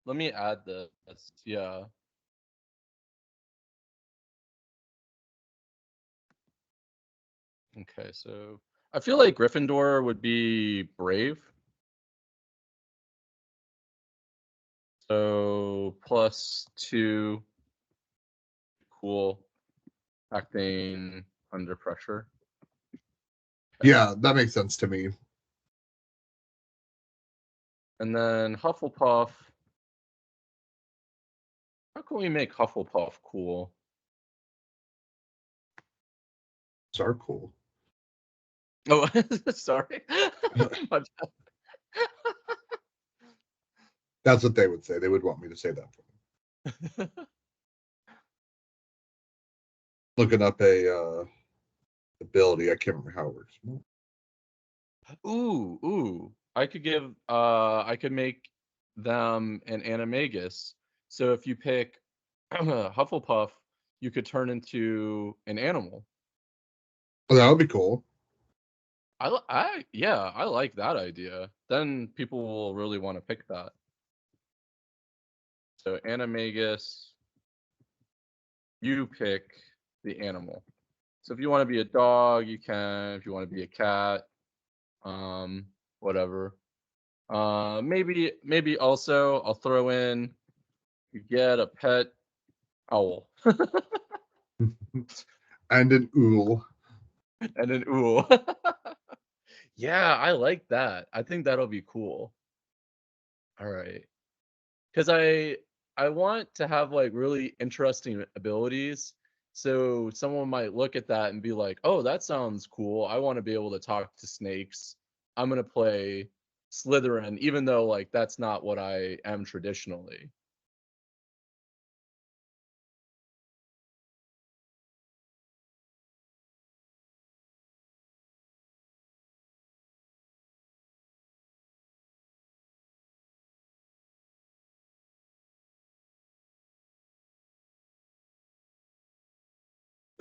let me add this. Yeah. Okay, so I feel like Gryffindor would be brave. So +2, cool, acting under pressure. Okay. Yeah, that makes sense to me. And then Hufflepuff. How can we make Hufflepuff cool? Those are cool. Oh, sorry. My bad. That's what they would say. They would want me to say that for them. Looking up a ability. I can't remember how it works. Ooh. I could make them an animagus. So if you pick Hufflepuff, you could turn into an animal. Oh, that would be cool. I like that idea. Then people will really want to pick that. So animagus, you pick the animal. So if you want to be a dog, you can. If you want to be a cat, whatever. Maybe also I'll throw in you get a pet owl And an ool. and an ool. Yeah, I like that. I think that'll be cool. All right, because I want to have like really interesting abilities. So someone might look at that and be like, "Oh, that sounds cool. I want to be able to talk to snakes. I'm gonna play Slytherin, even though like that's not what I am traditionally."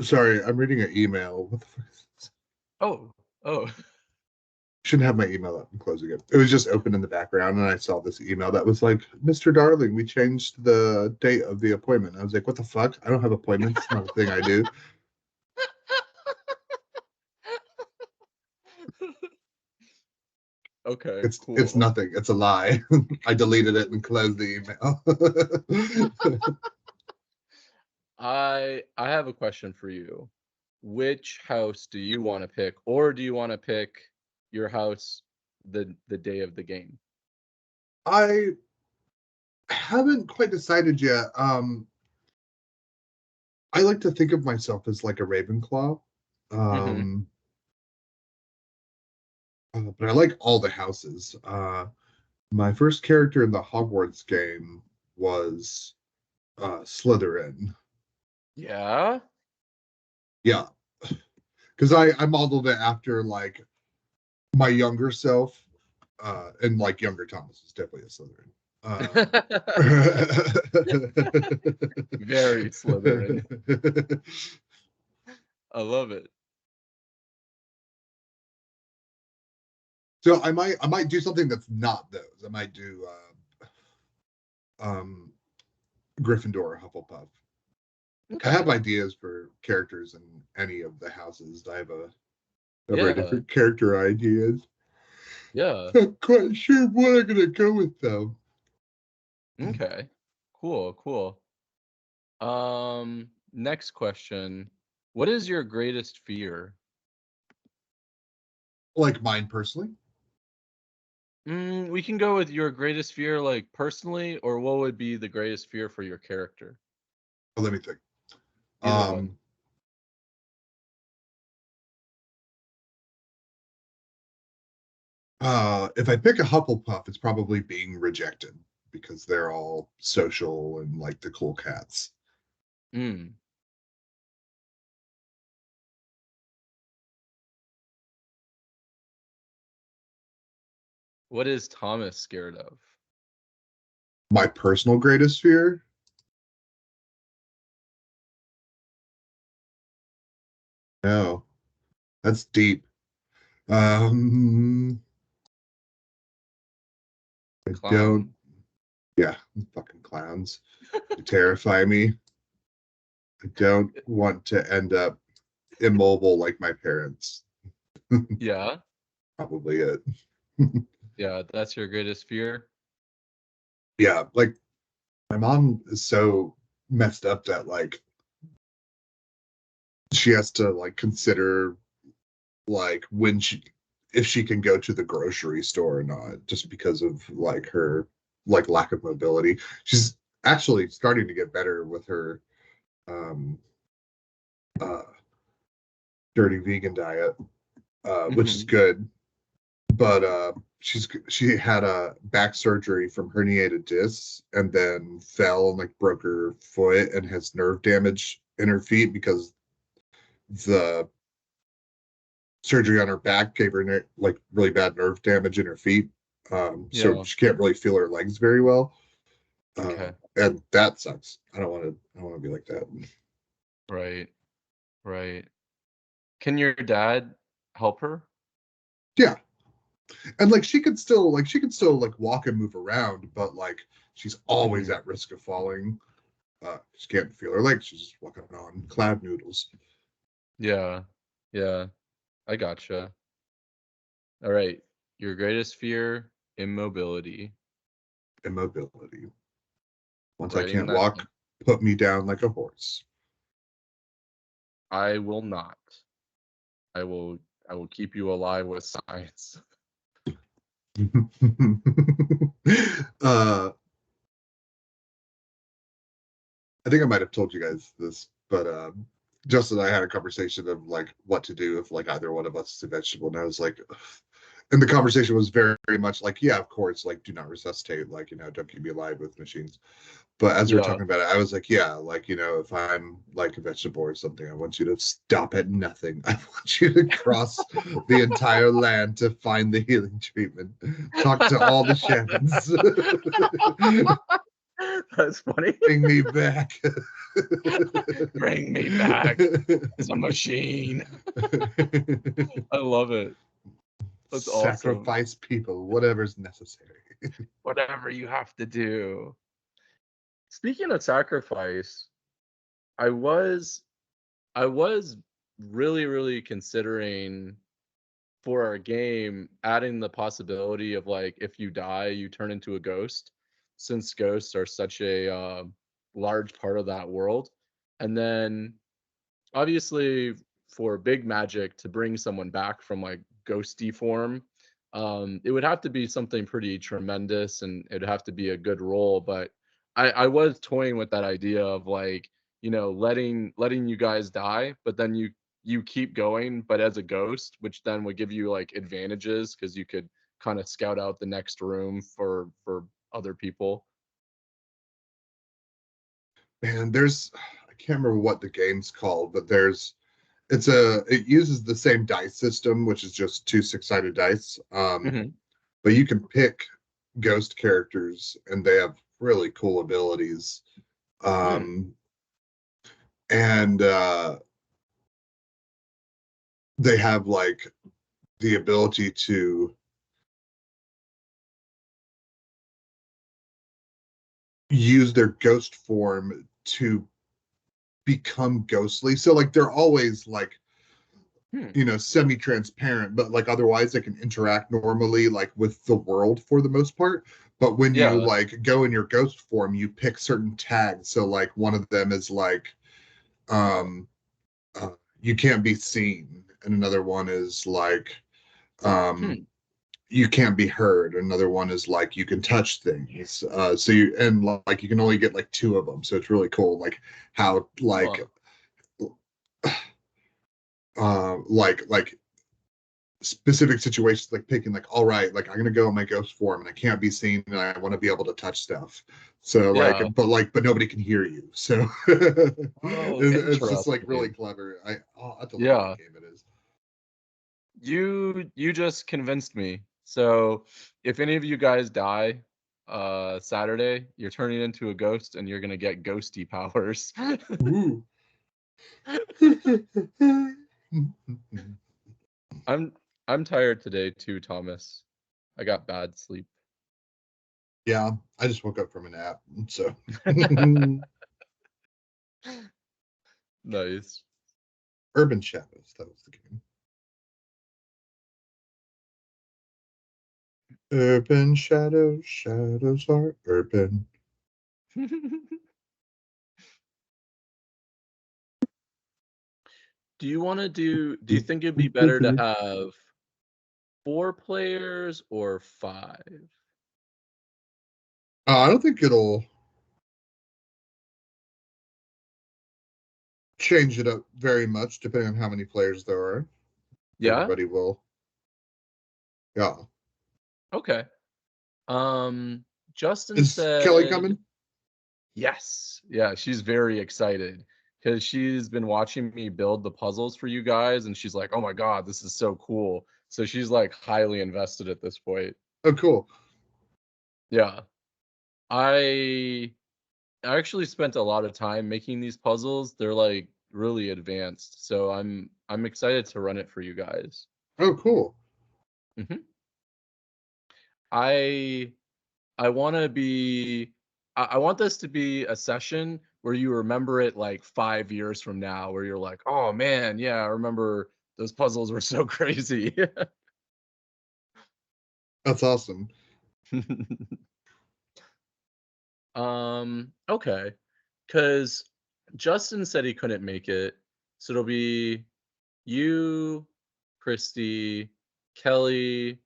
Sorry, I'm reading an email. What the fuck is this? Oh, oh. Shouldn't have my email up. I'm closing it. It was just open in the background, and I saw this email that was like, "Mr. Darling, we changed the date of the appointment." I was like, "What the fuck? I don't have appointments. It's not a thing I do." Okay, It's cool. nothing. It's a lie. I deleted it and closed the email. I have a question for you. Which house do you want to pick, or do you want to pick your house the day of the game? I haven't quite decided yet. I like to think of myself as like a Ravenclaw. Mm-hmm. Um, but I like all the houses. My first character in the Hogwarts game was Slytherin. Yeah. Yeah, because I modeled it after like my younger self, and like younger Thomas is definitely a Slytherin. Very Slytherin. I love it. So I might do something that's not those. I might do um Gryffindor or Hufflepuff. I have Okay. ideas for characters in any of the houses. I have a number of Yeah. different character ideas. Yeah. Not quite sure what I'm gonna go with though. Okay. Cool. Next question. What is your greatest fear? Like mine personally. We can go with your greatest fear, like personally, or what would be the greatest fear for your character? Oh, let me think. Either one. Um, if I pick a Hufflepuff, it's probably being rejected because they're all social and like the cool cats. Mm. What is Thomas scared of? My personal greatest fear. No, that's deep. Um, I don't. Clown. Yeah, fucking clowns. They terrify me. I don't want to end up immobile like my parents. Yeah, Probably it. yeah, that's your greatest fear. Yeah, like my mom is so messed up that like she has to like consider like when she if she can go to the grocery store or not just because of like her like lack of mobility. She's actually starting to get better with her um uh dirty vegan diet, which is Hmm. good. But she had a back surgery from herniated discs and then fell and like broke her foot and has nerve damage in her feet because the surgery on her back gave her like really bad nerve damage in her feet. So Yeah. she can't really feel her legs very well. Okay. And that sucks. I don't want to. I don't want to be like that. Right. Right. Can your dad help her? Yeah, and like she could still like walk and move around, but like she's always Hmm. at risk of falling. She can't feel her legs. She's just walking on cloud noodles. Yeah. Yeah. I gotcha. All right. Your greatest fear, immobility. Immobility. Once I Writing can't that walk, down. put me down like a horse. I will not. I will I will keep you alive with science. uh, I think I might have told you guys this, but Justin and I had a conversation of like what to do if like either one of us is a vegetable, and I was like, ugh. And the conversation was very, very much like, yeah, of course, like do not resuscitate, like don't keep me alive with machines. But as we were Yeah. talking about it, I was like, yeah, like if I'm like a vegetable or something, I want you to stop at nothing. I want you to cross the entire land to find the healing treatment. Talk to all the shamans. That's funny. Bring me back. Bring me back as a machine. I love it. That's awesome. Sacrifice people, whatever's necessary. Whatever you have to do. Speaking of sacrifice, I was I was really, really considering for our game adding the possibility of like if you die, you turn into a ghost, since ghosts are such a large part of that world. And then obviously for big magic to bring someone back from like ghosty form, it would have to be something pretty tremendous and it'd have to be a good role. But I was toying with that idea of like, letting you guys die, but then you keep going, but as a ghost, which then would give you like advantages because you could kind of scout out the next room for other people. Man, I can't remember what the game's called, but it uses the same dice system, which is just two six-sided dice. Hmm. But you can pick ghost characters and they have really cool abilities. Hmm. Um, and they have like the ability to use their ghost form to become ghostly. So like they're always like Hmm. semi-transparent, but like otherwise they can interact normally like with the world for the most part. But when you Yeah. like go in your ghost form, you pick certain tags. So like one of them is like um uh, you can't be seen, and another one is like um Hmm. you can't be heard. Another one is like you can touch things. So you and like you can only get like two of them. So it's really cool, like how Huh. like specific situations, like picking like, all right, like I'm gonna go in my ghost form and I can't be seen and I want to be able to touch stuff. So Yeah. but nobody can hear you. So Oh, it's just like really interesting. clever. I'll have to look up what Yeah. game it is. You just convinced me. So, if any of you guys die, Saturday, you're turning into a ghost and you're gonna get ghosty powers. Ooh. I'm I'm tired today too, Thomas. I got bad sleep. Yeah, I just woke up from a nap, so Nice. Urban Shadows, that was the game. Urban Shadows, shadows are urban. Do you think it'd be better to have 4 players or 5? I don't think it'll change it up very much depending on how many players there are. Yeah? Everybody will, yeah. Okay. Justin Is Kelly said coming? yes. Yeah, she's very excited because she's been watching me build the puzzles for you guys, and she's like, "Oh my god, this is so cool." So she's, like, highly invested at this point. Oh, cool. Yeah. I I actually spent a lot of time making these puzzles. They're, like, really advanced, so I'm excited to run it for you guys. Oh, cool. Mhm. I I wanna be I want this to be a session where you remember it, like, 5 years from now, where you're like, "Oh, man, yeah, I remember those puzzles were so crazy." That's awesome. Okay, because Justin said he couldn't make it, so it'll be you, Christy, Kelly,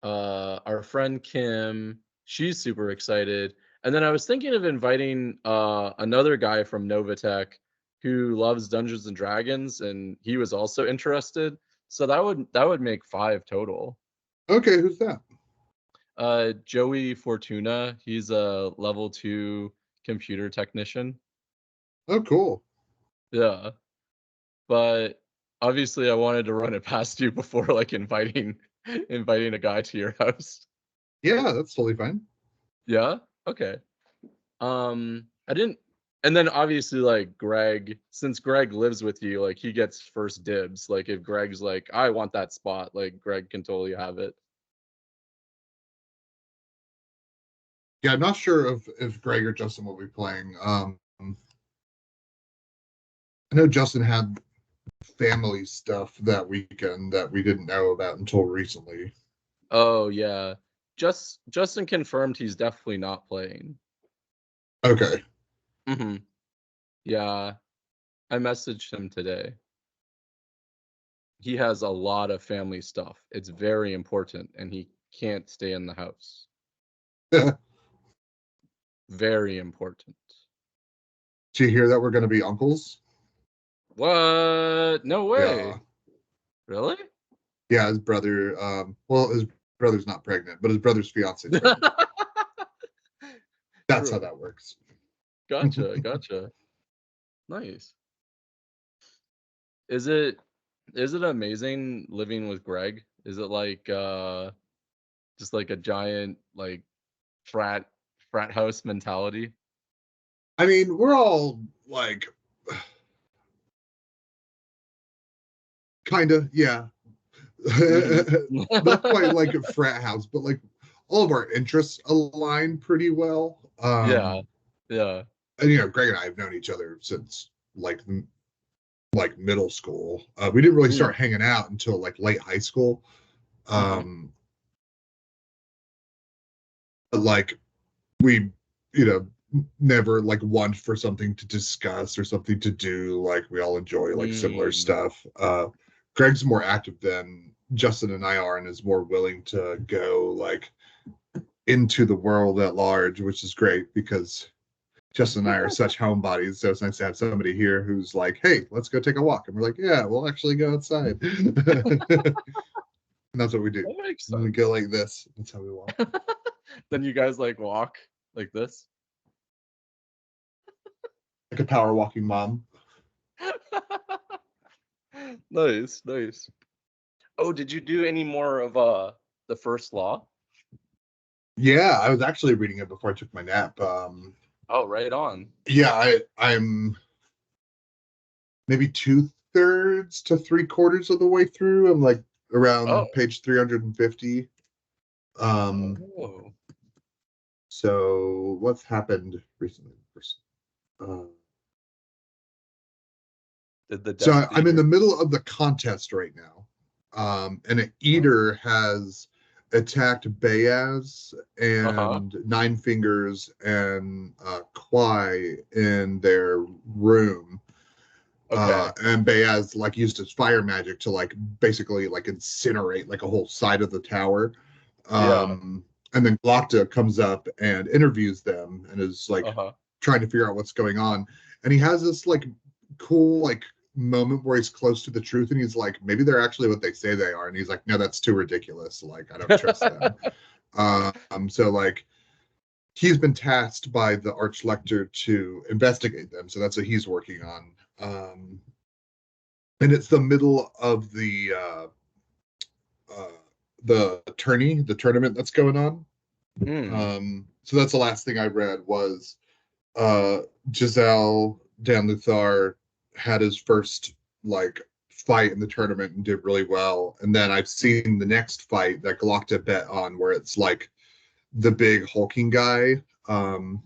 our friend Kim, she's super excited. And then I was thinking of inviting another guy from Novatech who loves Dungeons and Dragons, and he was also interested. So that would make 5 total. Okay, who's that? Joey Fortuna, he's a level 2 computer technician. Oh, cool. Yeah. But obviously I wanted to run it past you before like inviting a guy to your house. Yeah, that's totally fine. Yeah? Okay. I didn't and then obviously, like, since Greg lives with you, like, he gets first dibs. Like, if Greg's like, "I want that spot," like, Greg can totally have it. Yeah, I'm not sure if Greg or Justin will be playing. I know Justin had family stuff that weekend that we didn't know about until recently. Oh, yeah. Justin confirmed he's definitely not playing. Okay. Mhm. Yeah. I messaged him today. He has a lot of family stuff. It's very important, and he can't stay in the house. Did Very important. you hear that we're going to be uncles? What? No Yeah. way. Really? Yeah, his brother, well, his brother's not pregnant, but his brother's fiance is pregnant. That's how True. that works. Gotcha, gotcha. Nice. Is it is it amazing living with Greg? Is it like just like a giant like frat frat house mentality? I mean, we're all like, kind of, yeah. Mhm. Not quite like a frat house, but like all of our interests align pretty well. Yeah. Yeah. And Greg and I have known each other since like like middle school. We didn't really Mm, start hanging out until like late high school. mhm. Um, but, like we, you know, never like want for something to discuss or something to do. Like we all enjoy like similar Mm. stuff. Greg's more active than Justin and I are, and is more willing to go like into the world at large, which is great because Justin and I are such homebodies. So it's nice to have somebody here who's like, "Hey, let's go take a walk," and we're like, "Yeah, we'll actually go outside." And that's what we do. That makes We go sense. like this. That's how we walk. Then you guys like walk like this? Like a power walking mom. Nice, nice. Oh, did you do any more of the first law? Yeah, I was actually reading it before I took my nap. Oh, right on. Yeah, I'm maybe 2/3 to 3/4 of the way through. I'm like Oh. around page 350. Um, Oh. So what's happened recently? Uh, Did the so Death I'm in the Eater? middle of the contest right now, and an Huh? eater has attacked Bayaz Uh-huh. and Nine Fingers and Kwai in their room. Okay. And Bayaz like used his fire magic to like basically like incinerate like a whole side of the tower. Yeah. And then Glokta comes up and interviews them and is like Uh-huh. trying to figure out what's going on. And he has this like cool like moment where he's close to the truth and he's like, maybe they're actually what they say they are. And he's like, no, that's too ridiculous. Like, I don't trust them. So like he's been tasked by the Archlector to investigate them. So that's what he's working on. And it's the middle of uh, the tournament that's going on. Hmm. So that's the last thing I read was uh, Giselle Dan Luthar had his first like fight in the tournament and did really well. And then I've seen the next fight that Galacta bet on where it's like the big hulking guy. Um,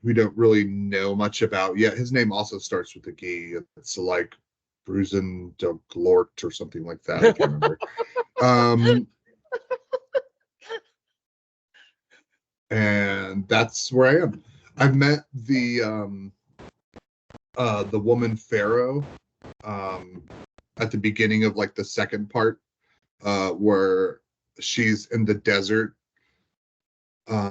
we don't really know much about yet. His name also starts with a G. It's like Bruisen de Glort or something like that. I can't remember. Um, and that's where I am. I've met the woman Pharaoh um, at the beginning of like the second part, where she's in the desert, uh,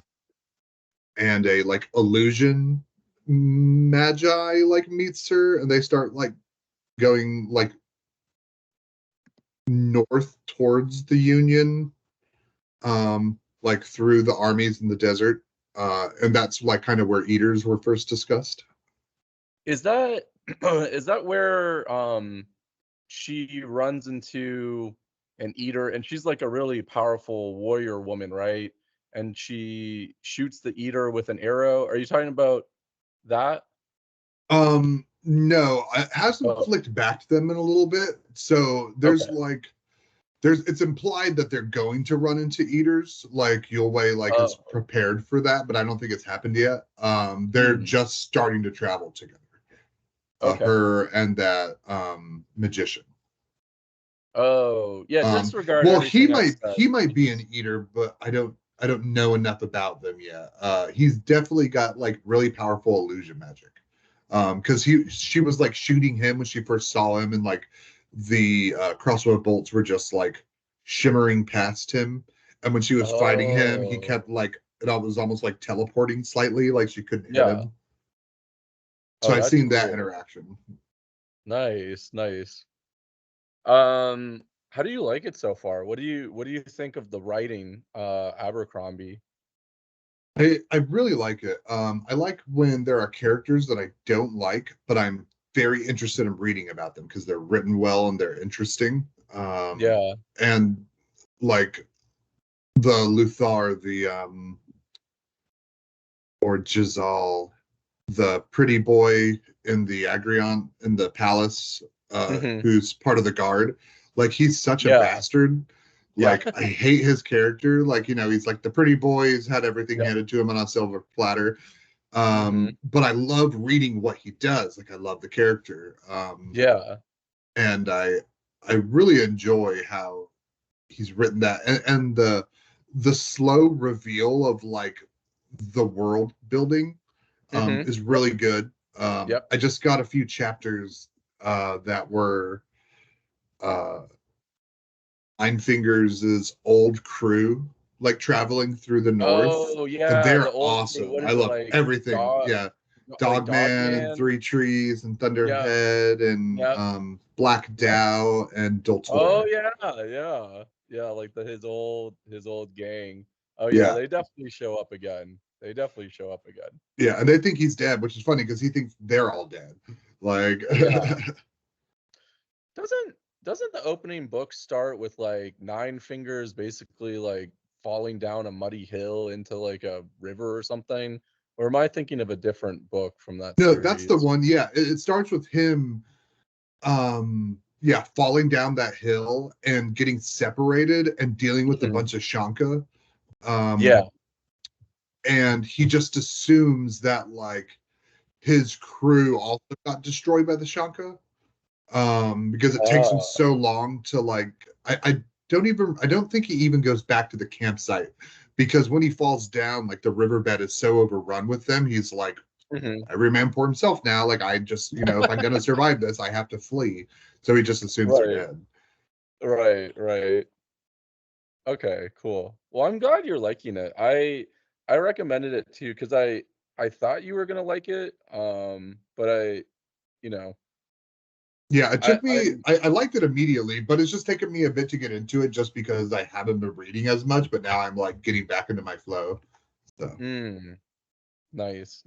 and a like illusion magi like meets her, and they start like going like north towards the Union, like through the armies in the desert, and that's like kind of where eaters were first discussed. Is that is that where she runs into an eater and she's like a really powerful warrior woman, right? And she shoots the eater with an arrow. Are you talking about that? No, it hasn't Oh, flicked back to them in a little bit. So okay. there's it's implied that they're going to run into eaters. Like Yulwei like is Oh. prepared for that, but I don't think it's happened yet. They're Hmm. just starting to travel together. Okay. Her and that magician. Oh, yeah, disregard Well, everything I've said. he might be an eater, but I don't know enough about them yet. He's definitely got like really powerful illusion magic. Because she was like shooting him when she first saw him, and like the crossbow bolts were just like shimmering past him. And when she was fighting him, he Oh. kept like it was almost like teleporting slightly, like she couldn't hit Yeah. him. So Oh, I've that's seen that cool. interaction. Nice, nice. How do you like it so far? What do you think of the writing, Abercrombie? I really like it. I like when there are characters that I don't like, but I'm very interested in reading about them because they're written well and they're interesting. Yeah. And like the Luthar, or Jazal, the pretty boy in the Agrion in the palace, Mhm. who's part of the guard. Like he's such a Yeah. bastard. Yeah. Like I hate his character. Like he's like the pretty boy. He's had everything Yep. handed to him on a silver platter. Mhm. But I love reading what he does. Like I love the character. Yeah. And I really enjoy how he's written that, and the slow reveal of like the world building Mhm. is Yep. really good. Yep. I just got a few chapters that were uh, Nine Fingers' old crew, like traveling through the north, Oh, and yeah, the they're old awesome. what I is it, love like, everything. dog Yeah, like, Dogman and Dogman? Three Trees and Yeah. Thunderhead and Yep. Black Yep. Dow and Oh, Doltor. yeah, yeah. Yeah, like his old gang. Oh, yeah, Yeah, they definitely show up again. They definitely show up again. yeah, and they think he's dead, which is funny because he thinks they're all dead. Like, Yeah. Doesn't doesn't the opening book start with, like, Nine Fingers basically, like, falling down a muddy hill into, like, a river or something? Or am I thinking of a different book from that no, that's the series? one. Yeah, it starts with him, yeah, falling down that hill and getting separated and dealing with a Mhm. bunch of Shanka. Um, Yeah. and he just assumes that like his crew also got destroyed by the Shanka. Because it takes him Oh. so long to like I don't think he even goes back to the campsite because when he falls down, like the riverbed is so overrun with them, he's like, Mhm. every man for himself now. Like I just, if I'm gonna survive this, I have to flee. So he just assumes they're Right. dead. Right. Okay, cool. Well, I'm glad you're liking it. I recommended it to you because I thought you were gonna like it. But you know, Yeah, it I took me I'm I liked it immediately, but it's just taken me a bit to get into it just because I haven't been reading as much, but now I'm like getting back into my flow. So mm, nice.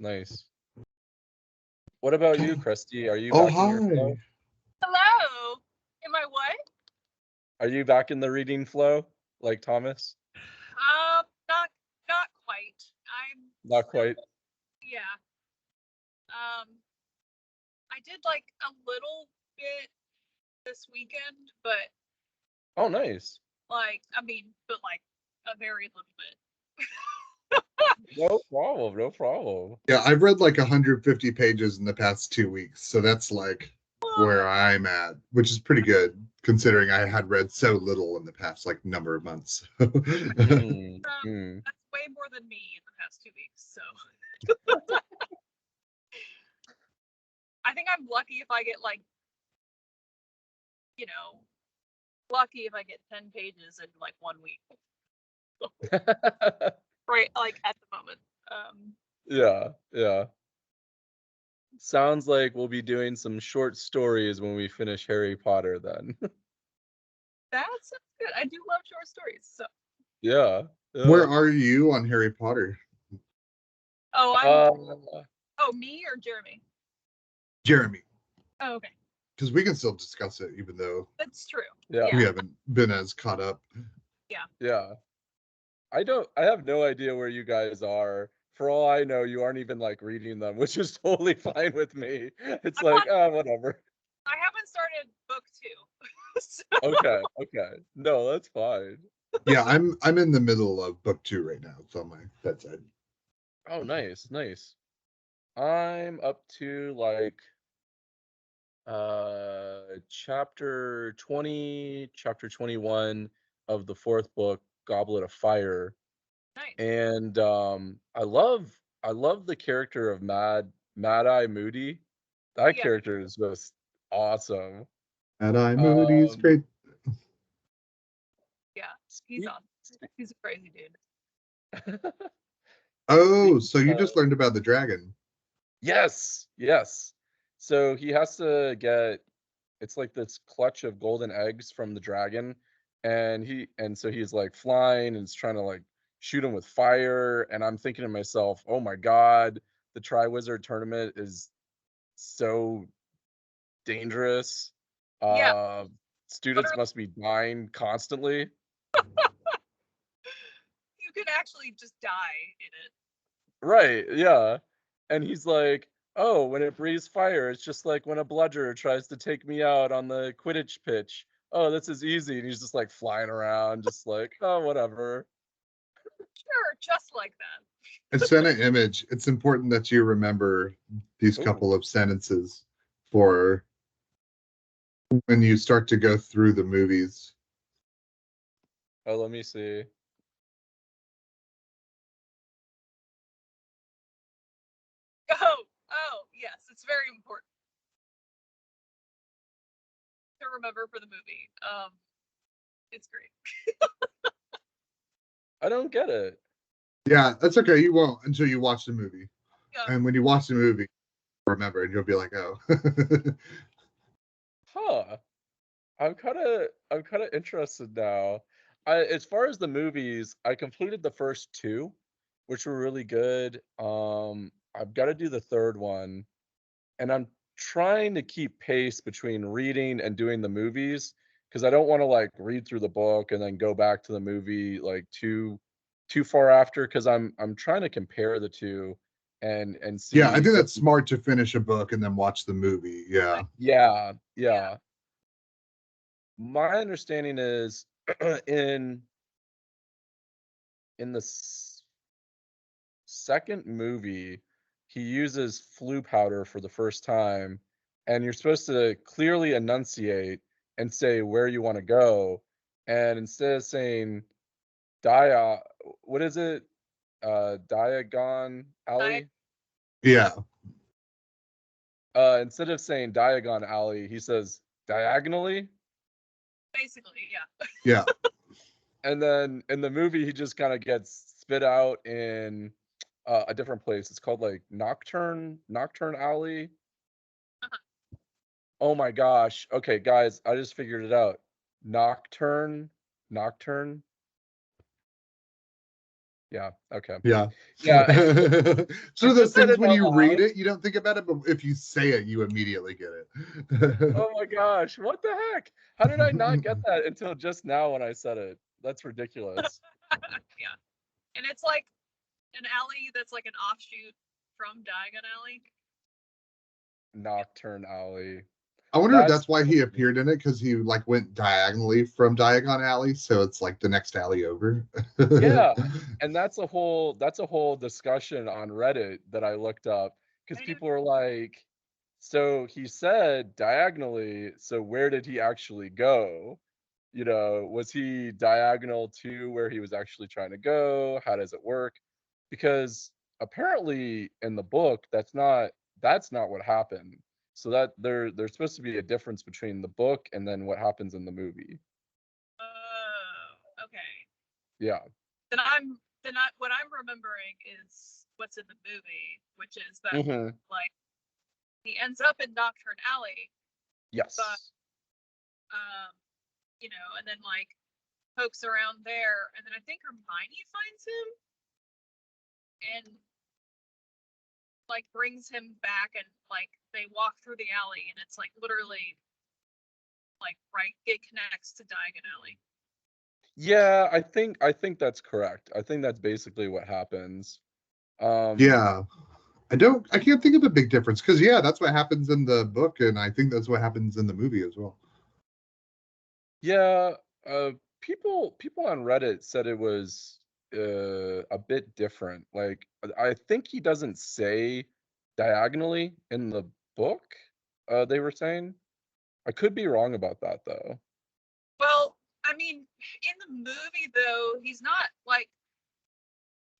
What about you, okay. Christy? Are you Oh back in your flow? hi. Hello. Am I what? Are you back in the reading flow like Thomas? Not quite. I'm Not still, quite. yeah. I did like a little bit this weekend, but Oh, nice. but like a very little bit. No problem. Yeah, I've read like 150 pages in the past 2 weeks, so that's like where Whoa. I'm at, which is pretty good considering I had read so little in the past like number of months. Mm, mm. That's way more than me in the past 2 weeks. So I think I'm lucky if I get like, you know, lucky if I get 10 pages in like 1 week. Right, like at the moment. Yeah. Sounds like we'll be doing some short stories when we finish Harry Potter then. That sounds good. I do love short stories. So Yeah. Where Yeah. are you on Harry Potter? oh I'm Uh, oh me or Jeremy? Jeremy, Oh, okay. because we can still discuss it even though That's true. yeah. we Yeah. haven't been as caught up. Yeah. Yeah. I have no idea where you guys are. For all I know, you aren't even like reading them, which is totally fine with me. It's I'm like, on whatever. I haven't started book 2. So, Okay. No, that's fine. Yeah, I'm in the middle of book 2 right now. It's on my bedside. Oh, nice. I'm up to like chapter 20, chapter 21 of the fourth book, Goblet of Fire. nice. And I love the character of Mad Eye Moody. That Yeah. character is just awesome. And I Moody's Um great. Yeah. He's speak, on. speak, He's a crazy dude. Oh, speaking so you of, just learned about the dragon. yes. So he has to get, it's like this clutch of golden eggs from the dragon, and so he's like flying and is trying to like shoot him with fire, and I'm thinking to myself, oh my god, the Triwizard tournament is so dangerous. Yeah. Uh, Students Literally, must be dying constantly. you could actually just die in it. Right, yeah. And he's like, "Oh, when it breathes fire, it's just like when a bludger tries to take me out on the Quidditch pitch. Oh, this is easy." And he's just like flying around, just like, "Oh, whatever." Sure, just like that. I sent an image. It's important that you remember these Ooh. couple of sentences for when you start to go through the movies. Oh, let me see. Oh, yes, it's very important to remember for the movie. It's great. I don't get it. Yeah, that's okay. You won't until you watch the movie. Yeah. And when you watch the movie, remember, and you'll be like, oh. Huh. I'm kind of interested now. As far as the movies, I completed the first two, which were really good. I've got to do the third one, and I'm trying to keep pace between reading and doing the movies because I don't want to like read through the book and then go back to the movie like too far after because I'm trying to compare the two and Yeah, I see think what that's smart to finish a book and then watch the movie. Yeah. yeah, Yeah. yeah. My understanding is in in the second movie, he uses flu powder for the first time, and you're supposed to clearly enunciate and say where you want to go, and instead of saying dia, what is it? Diagon Alley. Yeah. Instead of saying Diagon Alley, he says diagonally. Basically, yeah. Yeah. And then in the movie, he just kind of gets spit out in a different place. It's called like Nocturne Alley. Oh my gosh. Okay, guys, I just figured it out. Nocturne. Yeah. Okay. Yeah. Yeah. It's one I of those just said things it when out you read loud. it, you don't think about it, but if you say it, you immediately get it. Oh my gosh. What the heck? How did I not get that until just now when I said it? That's ridiculous. Yeah. And it's like an alley that's like an offshoot from Diagon Alley. Nocturne Alley. I wonder if That's that's why he appeared in it, because he like went diagonally from Diagon Alley, so it's like the next alley over. yeah. And that's a whole discussion on Reddit that I looked up because I didn't- people are like, so he said diagonally, so where did he actually go? You know, was he diagonal to where he was actually trying to go? How does it work? Because apparently in the book, that's not what happened. So that there's supposed to be a difference between the book and then what happens in the movie. Oh, okay. Yeah. What I'm remembering is what's in the movie, which is that Hmm. like he ends up in Nocturne Alley, Yes. but and then like pokes around there, and then I think Hermione finds him and like brings him back, and like they walk through the alley, and it's like literally like right, it connects to Diagon Alley. Yeah, I think that's correct. I think that's basically what happens. Yeah. I can't think of a big difference, because yeah, that's what happens in the book, and I think that's what happens in the movie as well. Yeah, people on Reddit said it was a bit different. Like I think he doesn't say diagonally in the book. They were saying. I could be wrong about that though. Well, I mean, in the movie though, he's not like,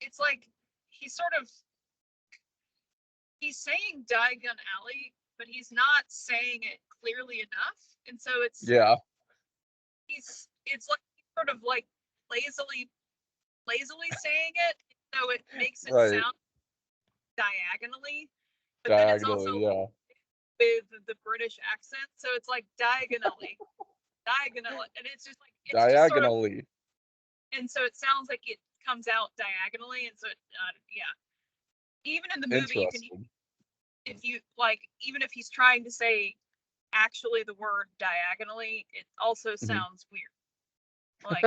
it's like he's sort of he's saying Diagon Alley, but he's not saying it clearly enough, and so Yeah, it's like he's sort of like lazily saying it, so it makes it right. sound diagonally, but then it's also Diagonally, yeah. with the British accent, so it's like diagonally, and it's just like it's just sort of, Diagonally. and so it sounds like it comes out diagonally, and so yeah. Even in the movie, you can, Interesting. if you like, even if he's trying to say actually the word diagonally, it also Mhm. sounds weird. Like,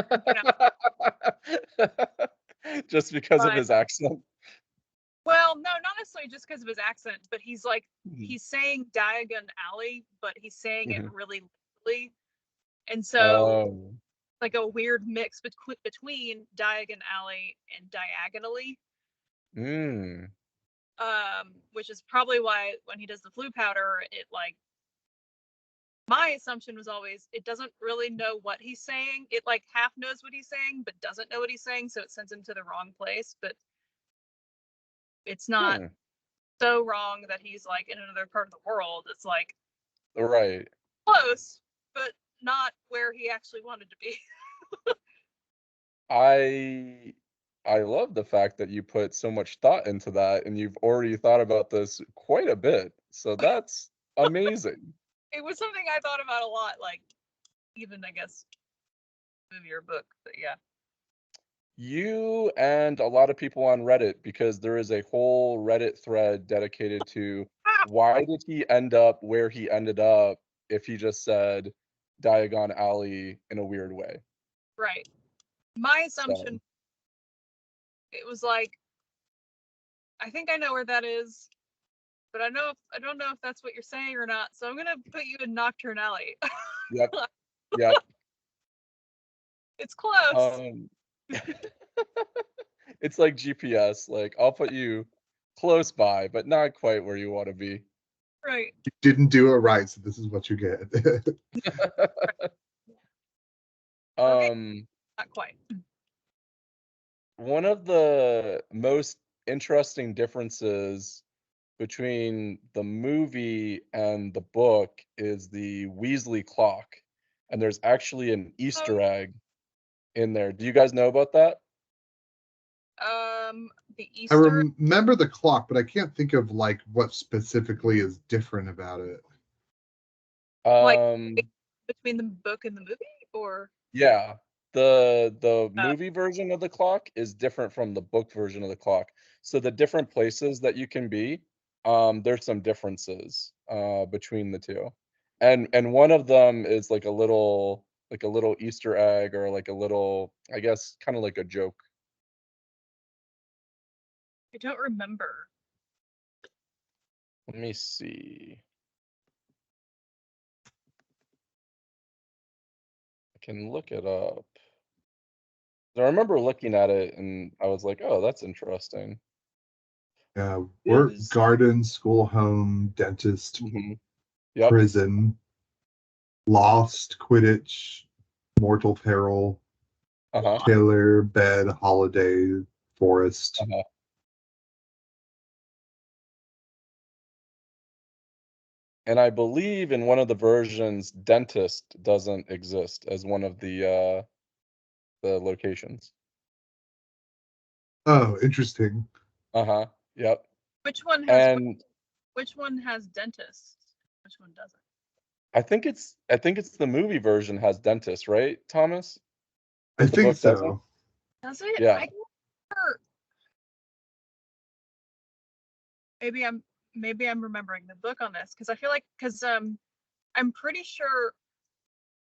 Just because of but his accent. well, no, not necessarily just because of his accent, but he's like Mhm. he's saying Diagon Alley, but he's saying it Mhm. really loudly, and so Oh. like a weird mix between Diagon Alley and diagonally, Mm. which is probably why when he does the flu powder, it like, my assumption was always it doesn't really know what he's saying. It like half knows what he's saying, but doesn't know what he's saying, so it sends him to the wrong place. But it's not Hmm. so wrong that he's like in another part of the world. It's like Right. close, but not where he actually wanted to be. I I love the fact that you put so much thought into that and you've already thought about this quite a bit. So that's amazing. It was something I thought about a lot, like even I guess movie or book. But yeah. You and a lot of people on Reddit, because there is a whole Reddit thread dedicated to why did he end up where he ended up if he just said Diagon Alley in a weird way. Right. My So assumption, it was like, I think I know where that is, but I don't know if that's what you're saying or not. So I'm gonna put you in Nocturne Alley. yep, yep. It's close. Um It's like GPS. Like I'll put you close by, but not quite where you want to be. Right. You didn't do it right, so this is what you get. Okay. Um, Not quite. one of the most interesting differences between the movie and the book is the Weasley clock, and there's actually an Oh, Easter egg in there. Do you guys know about that? the I Easter. remember the clock, but I can't think of like what specifically is different about it. Like Um, between the book and the movie, or yeah, the uh, movie version of the clock is different from the book version of the clock. So the different places that you can be, there's some differences between the two, and one of them is like a little Easter egg or like a little, I guess, kind of like a joke. I don't remember. Let me see. I can look it up. I remember looking at it and I was like, "Oh, that's interesting." Work, Is garden, school, home, dentist, Mhm. Yep. prison, lost, Quidditch, mortal peril, Uh-huh. tailor, bed, holiday, forest. Uh-huh. And I believe in one of the versions, dentist doesn't exist as one of the locations. Oh, interesting. Uh-huh. Yep. Which one has And which one has dentist? Which one doesn't? I think it's the movie version has dentist, right, Thomas? I But the think book doesn't? Does it? Yeah. I can't remember. Maybe I'm maybe I'm remembering the book on this because I feel like I'm pretty sure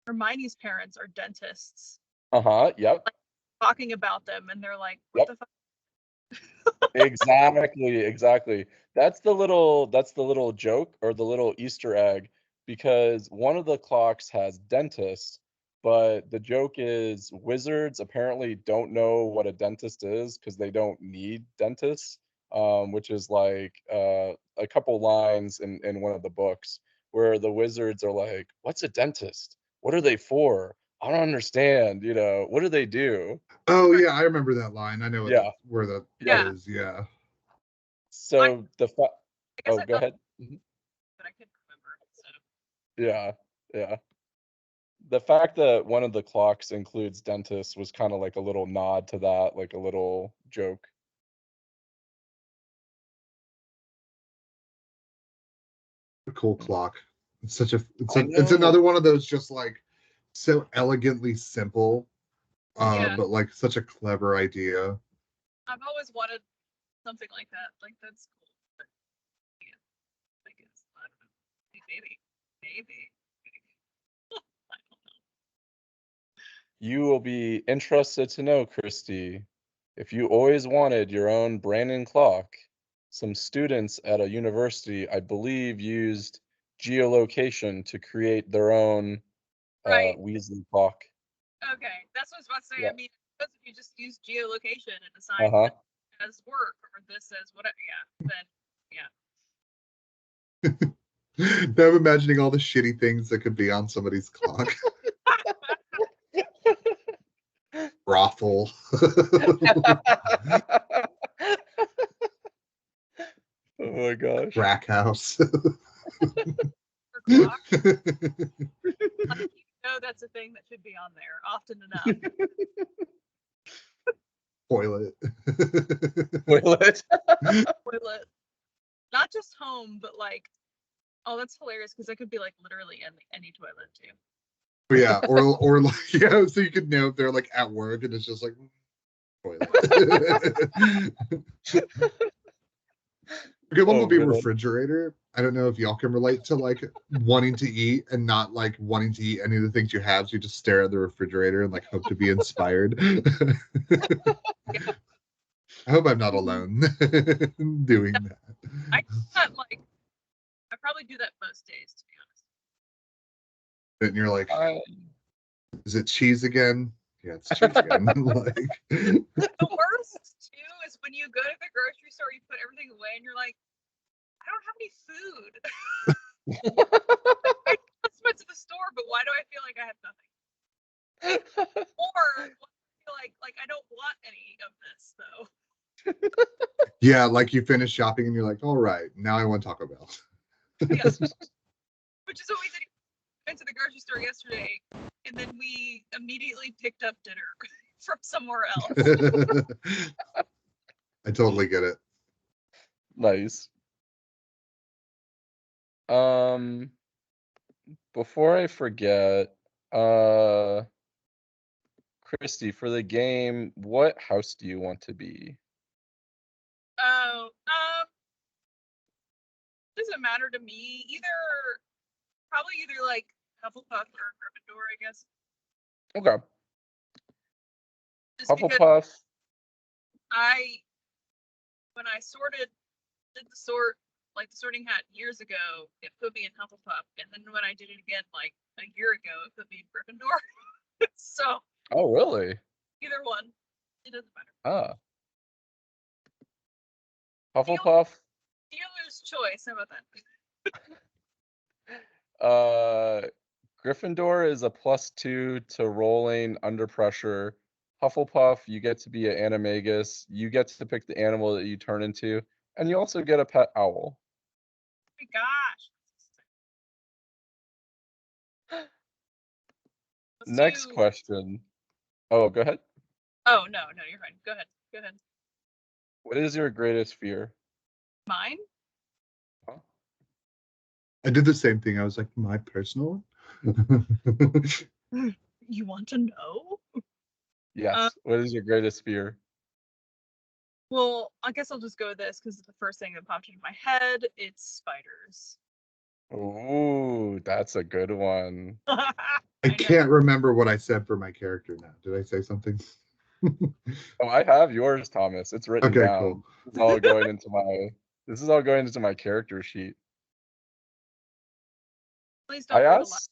Hermione's parents are dentists, Uh-huh. Yep. like talking about them, and they're like, "What Yep. the fuck?" Exactly, exactly. That's the little joke or the little Easter egg because one of the clocks has dentist, but the joke is wizards apparently don't know what a dentist is because they don't need dentists, which is like a couple lines in one of the books where the wizards are like, "What's a dentist? What are they for? I don't understand, you know, what do they do?" Oh Right. yeah, I remember that line. I know what that Yeah. where that Yep. Yeah, is. Yeah. I So I guess oh, I go thought, ahead. Mhm. but I couldn't remember. So Yeah, yeah. The fact that one of the clocks includes dentist was kinda like a little nod to that, like a little joke. A cool clock. It's such a I it's another know. one of those just like so elegantly simple, yeah, Mhm. but like such a clever idea. I've always wanted something like that. Like that's cool. But yeah, I guess I don't know. Maybe. I don't know. You will be interested to know, Christy, if you always wanted your own Brandon clock, some students at a university, I believe, used geolocation to create their own, Right. Weasley clock. Okay. That's what I was about to say. Yeah. I mean, because if you just use geolocation and assign Uh-huh. this as work or this as whatever, yeah, then yeah. Now I'm imagining all the shitty things that could be on somebody's clock. Brothel. Oh my gosh. Crack house. Or clock. Like you know that's a thing that should be on there often enough. Toilet. Toilet. Toilet. Not just home, but like, oh, that's hilarious because it could be like literally any toilet too. Yeah, or like yeah, so you could know if they're like at work and it's just like toilet. A good one Oh would be man. refrigerator. I don't know if y'all can relate to like wanting to eat and not like wanting to eat any of the things you have, so you just stare at the refrigerator and like hope to be inspired. Yeah, I hope I'm not alone doing that. I do that like I probably do that most days to be honest. And you're like, I is it cheese again? Yeah, it's chicken. Like, The worst too is when you go to the grocery store, you put everything away, and you're like, I don't have any food. I just went to the store, but why do I feel like I have nothing? Or I feel like I don't want any of this though. yeah, like you finish shopping and you're like, all right, now I want Taco Bell. Yes. Which is what we did. We went to the grocery store yesterday, and then we immediately picked up dinner from somewhere else. I totally get it. Nice. Before I forget, Christy, for the game, what house do you want to be? Oh, doesn't matter to me. Probably either like Hufflepuff or Gryffindor, I guess. Okay. Just because Hufflepuff. when I did the sorting hat years ago, it put me in Hufflepuff, and then when I did it again like a year ago, it put me in Gryffindor. So Oh, really? either one, it doesn't matter. Ah. Hufflepuff. Dealer's choice. How about that? Gryffindor is a +2 to rolling under pressure. Hufflepuff, you get to be an animagus. You get to pick the animal that you turn into, and you also get a pet owl. Oh my gosh. Next question. Oh, go ahead. Oh no, you're fine. Go ahead. What is your greatest fear? Mine? Huh? I did the same thing. I was like, my personal one? You want to know? Yes. What is your greatest fear? Well, I guess I'll just go with this because it's the first thing that popped into my head. It's spiders. Ooh, that's a good one. I can't remember what I said for my character now. Did I say something? Oh, I have yours, Thomas. It's written Okay, down. cool. This is all going into my character sheet. Please don't I read asked.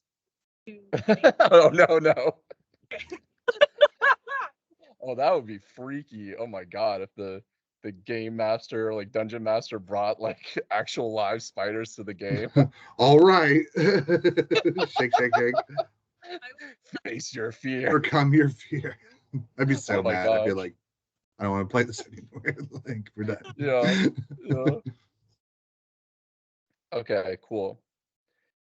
aloud. Oh no. Oh, that would be freaky. Oh my god, if the game master, like dungeon master, brought like actual live spiders to the game. All right. Shake, shake, shake. Face your fear. Overcome your fear. I'd be so Oh my mad. I'd be gosh. like, I don't want to play this anymore. Like, we're done. Yeah. Okay, cool.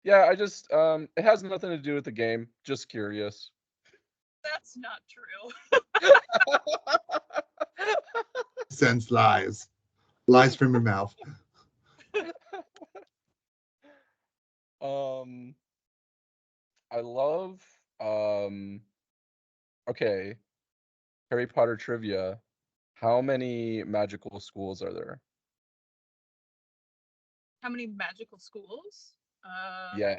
Yeah, I just it has nothing to do with the game. Just curious. That's not true. Sense lies. Lies from your mouth. I love okay, Harry Potter trivia. How many magical schools are there? How many magical schools? Yeah.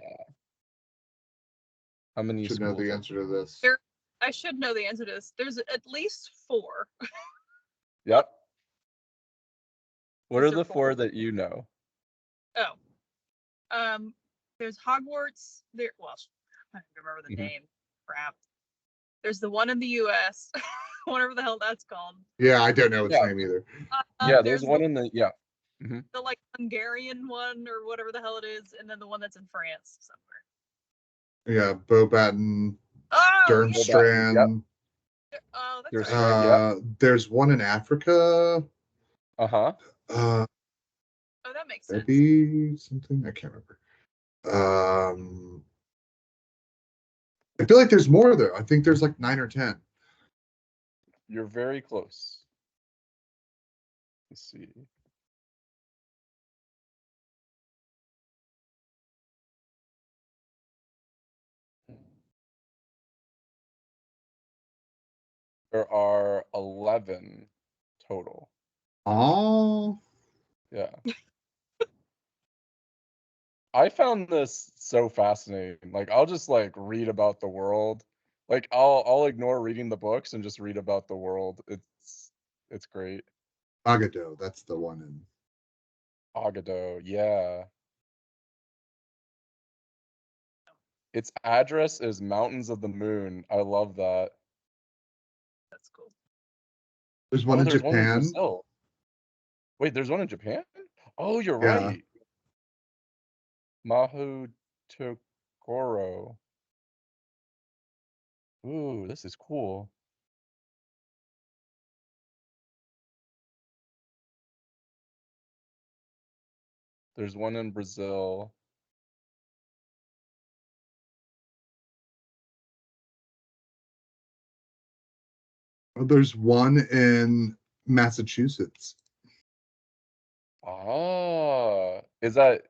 How many Should know schools the are answer to this. I should know the answer to this. There's at least 4. Yep. What Is are there the 4 4? that you know? Oh. There's Hogwarts. Well, I don't remember the Mhm. name. Crap. There's the one in the US, whatever the hell that's called. Yeah, I don't know its Yeah. name either. Yeah, there's one in the Mhm. the like Hungarian one or whatever the hell it is, and then the one that's in France somewhere. Yeah, Beaubaton, Oh, Durmstrand. Oh, that's There's right. yeah. There's one in Africa. Uh-huh. Oh, that makes sense. Maybe something. I can't remember. I feel like there's more though. I think there's like 9 or 10. You're very close. Let's see. There are 11 total. Oh, Yeah. I found this so fascinating. Like I'll just like read about the world. Like I'll ignore reading the books and just read about the world. It's great. Agado. That's the one in. Agado, yeah. Its address is Mountains of the Moon. I love that. There's one Oh, in there's one in Japan. Brazil. Wait, there's one in Japan? Oh, you're Yeah. right. Mahu Tokoro. Ooh, this is cool. There's one in Brazil. There's one in Massachusetts. Ah, is that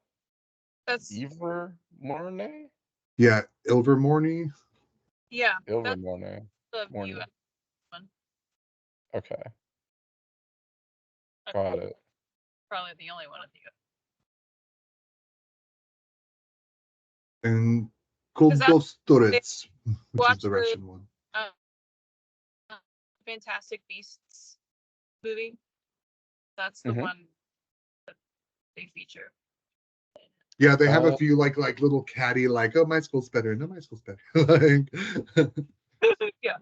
That's Ilvermorny? Yeah, Ilvermorny. yeah. That's Ilvermorny. the Morny. US one. Okay. Got it. Probably the only one in the US. And Is that- Kolgostorets, which is watch the Russian one. uh, Fantastic Beasts movie. That's the Mhm. one that they feature. Yeah, they have a few like little catty, like, oh, my school's better. No, my school's better. Like, Yeah.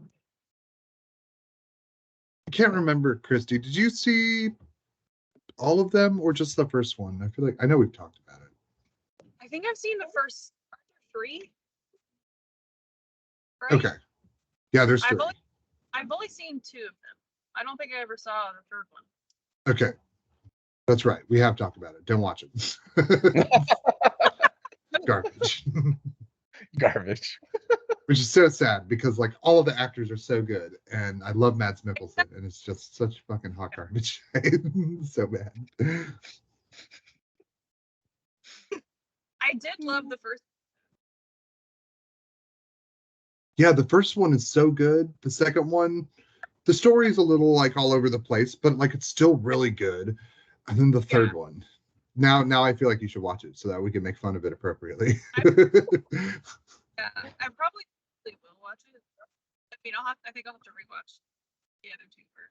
I can't remember, Christy. Did you see all of them or just the first one? I feel like I know we've talked about it. I think I've seen the first 3. Right? Okay. Yeah, there's 3. I've only seen 2 of them. I don't think I ever saw the third one. Okay. That's right. We have talked about it. Don't watch it. Garbage. Garbage. Which is so sad because like all of the actors are so good and I love Mads Mikkelsen and it's just such fucking hot garbage. So bad. I did love the first. Yeah, the first one is so good. The second one, the story is a little like all over the place, but like it's still really good. And then the third one. Now I feel like you should watch it so that we can make fun of it appropriately. Yeah, I probably will watch it. I mean, I think I'll have to rewatch the other 2 for.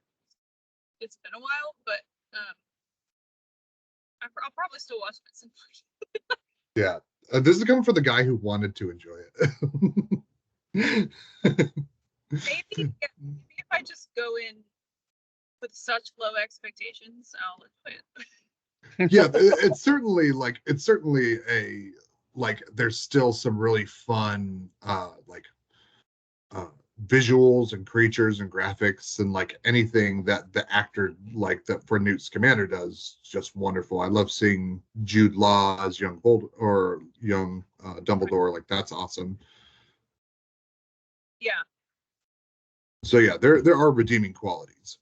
It's been a while, but I'll probably still watch it at some point. Yeah, this is coming from the guy who wanted to enjoy it. Maybe if I just go in with such low expectations, I'll enjoy it. Yeah, it's certainly a like there's still some really fun visuals and creatures and graphics and like anything that the actor like that for Newt Scamander does just wonderful. I love seeing Jude Law as young Dumbledore. Like that's awesome. Yeah. So yeah, there are redeeming qualities.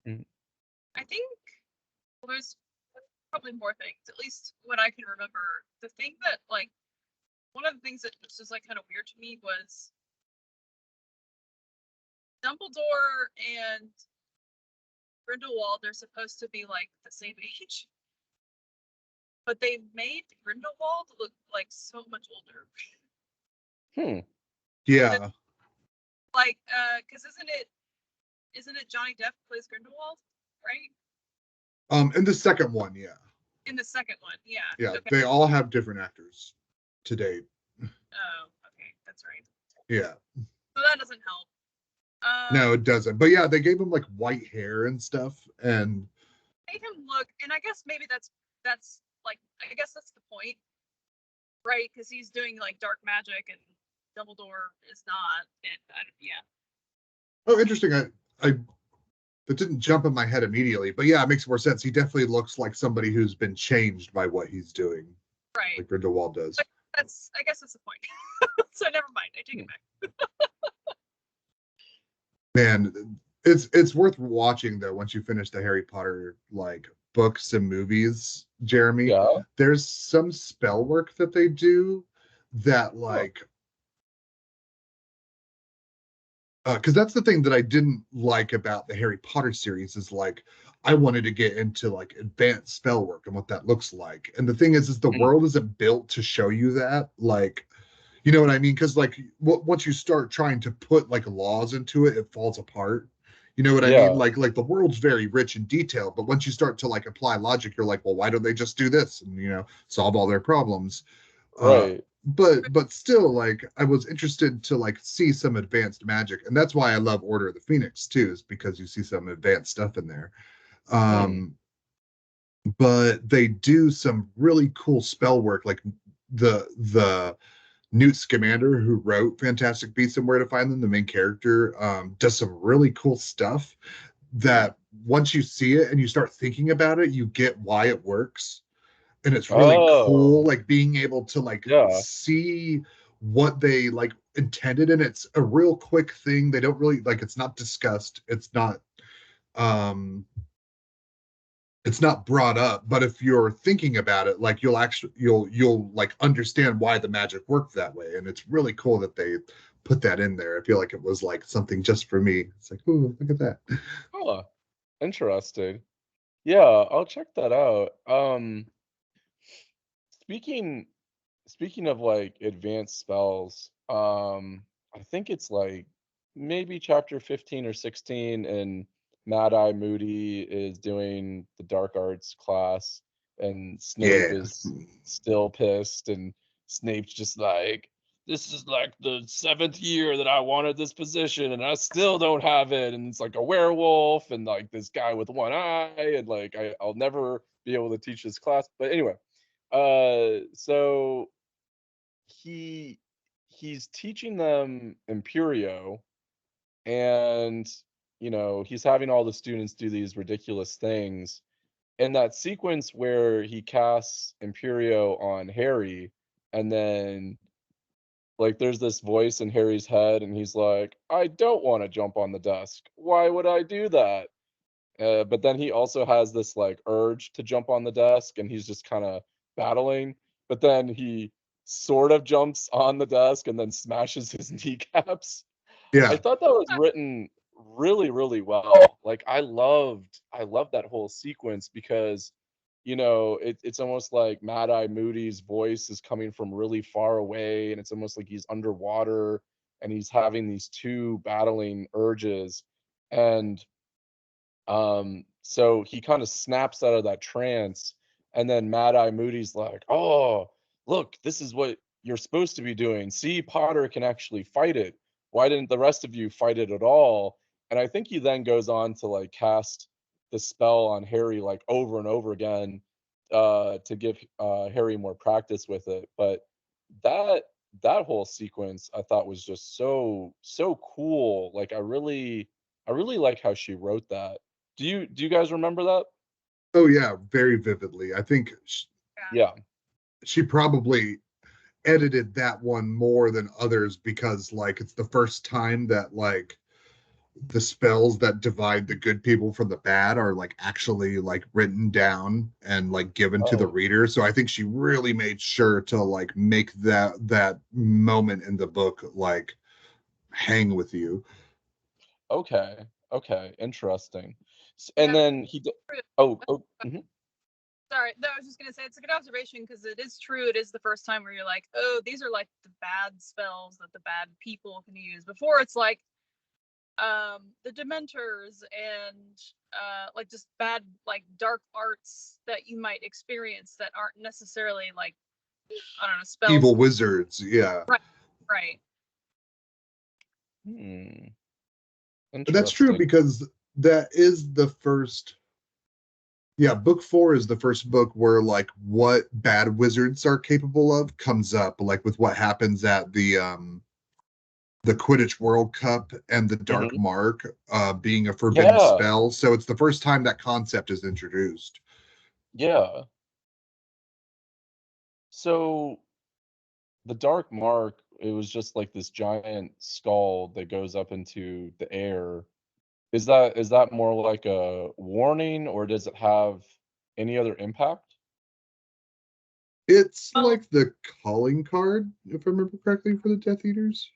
I think there's probably more things, at least what I can remember. The thing that like one of the things that was just like kind of weird to me was Dumbledore and Grindelwald are supposed to be like the same age, but they made Grindelwald look like so much older. Yeah. Like, because isn't it Johnny Depp plays Grindelwald, right? In the second one, yeah. In the second one, yeah. Yeah, Okay. they all have different actors to date. Oh, okay, that's right. Yeah. So that doesn't help. No, it doesn't. But yeah, they gave him like white hair and stuff, and made him look, and I guess maybe that's like, I guess that's the point, right? Because he's doing like dark magic and Dumbledore is not, and yeah. oh, interesting. I that didn't jump in my head immediately, but yeah, it makes more sense. He definitely looks like somebody who's been changed by what he's doing, Right. like Grindelwald does. But I guess that's the point. So never mind. I take it back. Man, it's worth watching though once you finish the Harry Potter like books and movies, Jeremy. Yeah. There's some spell work that they do that like because that's the thing that I didn't like about the Harry Potter series is like I wanted to get into like advanced spell work and what that looks like. And the thing is the world isn't built to show you that. Like, you know what I mean? Because like once you start trying to put like laws into it, it falls apart. You know what I mean? Like the world's very rich in detail, but once you start to like apply logic, you're like, well, why don't they just do this and solve all their problems? Right. but still, like, I was interested to like see some advanced magic, and that's why I love Order of the Phoenix too, is because you see some advanced stuff in there. Hmm. But they do some really cool spell work, like the Newt Scamander, who wrote Fantastic Beasts and Where to Find Them, the main character, does some really cool stuff Hmm. that once you see it and you start thinking about it, you get why it works. And it's really cool, Oh, like being able to like yeah. see what they like intended. And it's a real quick thing. They don't really like, it's not discussed. Um it's not brought up, but if you're thinking about it, like you'll like understand why the magic worked that way. And it's really cool that they put that in there. I feel like it was like something just for me. It's like, ooh, look at that. Oh, interesting. Yeah, I'll check that out. Speaking speaking of like advanced spells, I think it's like maybe chapter 15 or 16, and Mad Eye Moody is doing the dark arts class, and Snape Yeah. is still pissed, and Snape's just like, this is like the seventh year that I wanted this position and I still don't have it. And it's like a werewolf and like this guy with one eye, and like I'll never be able to teach this class. But anyway, so he he's teaching them Imperio, and he's having all the students do these ridiculous things. In that sequence where he casts Imperio on Harry, and then like there's this voice in Harry's head, and he's like, I don't want to jump on the desk. Why would I do that? But then he also has this like urge to jump on the desk, and he's just kind of battling. But then he sort of jumps on the desk and then smashes his kneecaps. I Yeah. thought that was written really, really well. Like I loved that whole sequence because it's almost like Mad Eye Moody's voice is coming from really far away, and it's almost like he's underwater, and he's having these two battling urges. And so he kind of snaps out of that trance, and then Mad Eye Moody's like, "Oh, look, this is what you're supposed to be doing. See, Potter can actually fight it. Why didn't the rest of you fight it at all?" And I think he then goes on to like cast the spell on Harry like over and over again, to give Harry more practice with it. But that that whole sequence I thought was just so cool. Like I really like how she wrote that. Do you guys remember that? Oh yeah, very vividly. I think Yeah. Yeah. she probably edited that one more than others because like it's the first time that like the spells that divide the good people from the bad are like actually like written down and like given to the Oh, reader. So I think she really made sure to like make that moment in the book like hang with you. okay. Okay, interesting. And Yeah. then he d True. oh, mhm. Sorry, no, I was just gonna say it's a good observation because it is true. It is the first time where you're like, oh, these are like the bad spells that the bad people can use. Before it's like the Dementors and like just bad like dark arts that you might experience that aren't necessarily like, I don't know, spells. Evil wizards, yeah. Right, right. Hmm, But that's true interesting. because that is the first. Yeah, book four is the first book where like what bad wizards are capable of comes up, like with what happens at the Quidditch World Cup and the Dark Mhm. Mark being a forbidden Yeah, spell. So it's the first time that concept is introduced. yeah. So the Dark Mark, it was just like this giant skull that goes up into the air. Is that more like a warning, or does it have any other impact? It's Well, like the calling card, if I remember correctly, for the Death Eaters.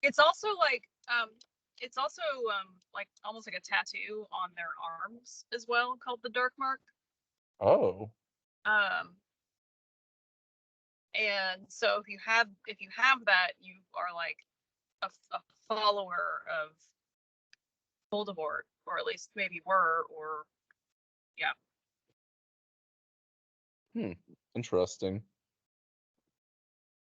it's also like it's also like almost like a tattoo on their arms as well, called the Dark Mark. Oh, Um, and so if you have that, you are like a follower of Voldemort, or at least maybe were, or yeah. hmm, interesting.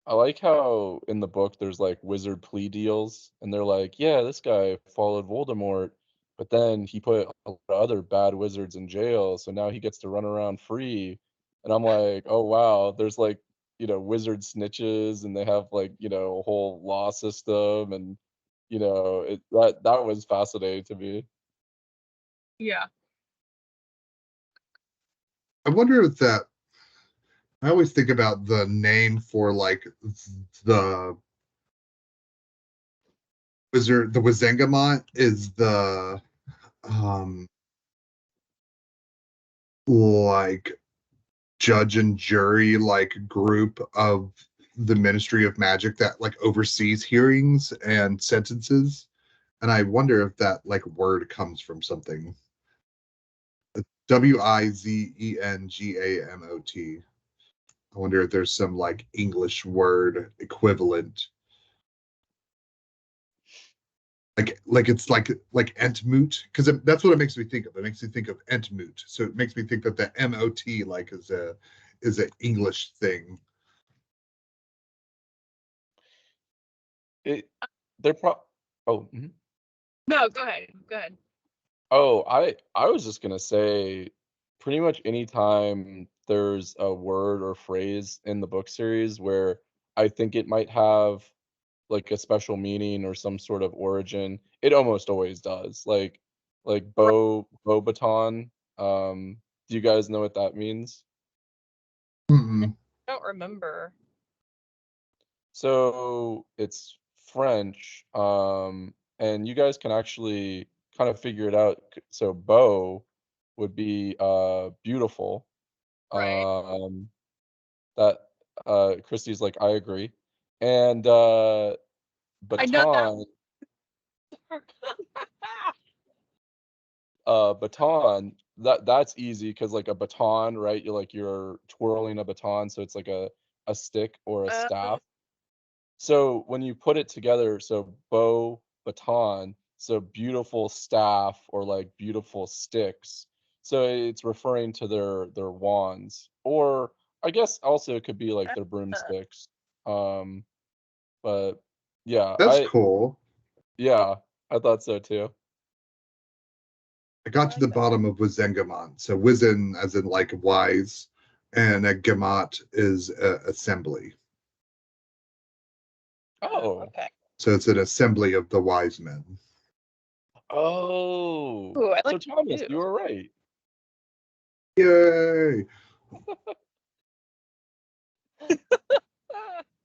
I like how in the book there's like wizard plea deals, and they're like, yeah, this guy followed Voldemort, but then he put a lot of other bad wizards in jail, so now he gets to run around free. And I'm like, oh wow, there's like, wizard snitches, and they have like, a whole law system, and that was fascinating to me. Yeah. I wonder if that. I always think about the name for like the wizard. The Wizengamot is the um like judge and jury like group of the Ministry of Magic that like oversees hearings and sentences. And I wonder if that like word comes from something. Wizengamot. I wonder if there's some like English word equivalent. Like it's like Entmoot, because that's what it makes me think of. It makes me think of Entmoot. So it makes me think that the MOT like is an English thing. It they're pro oh, mhm. No, go ahead. Go ahead. Oh, I was just gonna say, pretty much anytime there's a word or phrase in the book series where I think it might have like a special meaning or some sort of origin, it almost always does. Like Beaubaton. Do you guys know what that means? Mm-mm. I don't remember. So it's French, and you guys can actually kind of figure it out. So beau would be beautiful. Right. Um, that Christy's like, I agree. And I know that. baton, baton, that's easy because like a baton, right? You're twirling a baton, so it's like a stick or a Uh, staff. So when you put it together, so bow, baton, so beautiful staff or like beautiful sticks. So it's referring to their wands. Or I guess also it could be like their broomsticks. Um, but yeah, That's cool. yeah, I thought so too. I got to the bottom of Wizengamot. So Wizen as in like wise, and a Gamot is assembly. Oh. okay. So it's an assembly of the wise men. Oh. Ooh, I So like Thomas, you. you were right. Yay!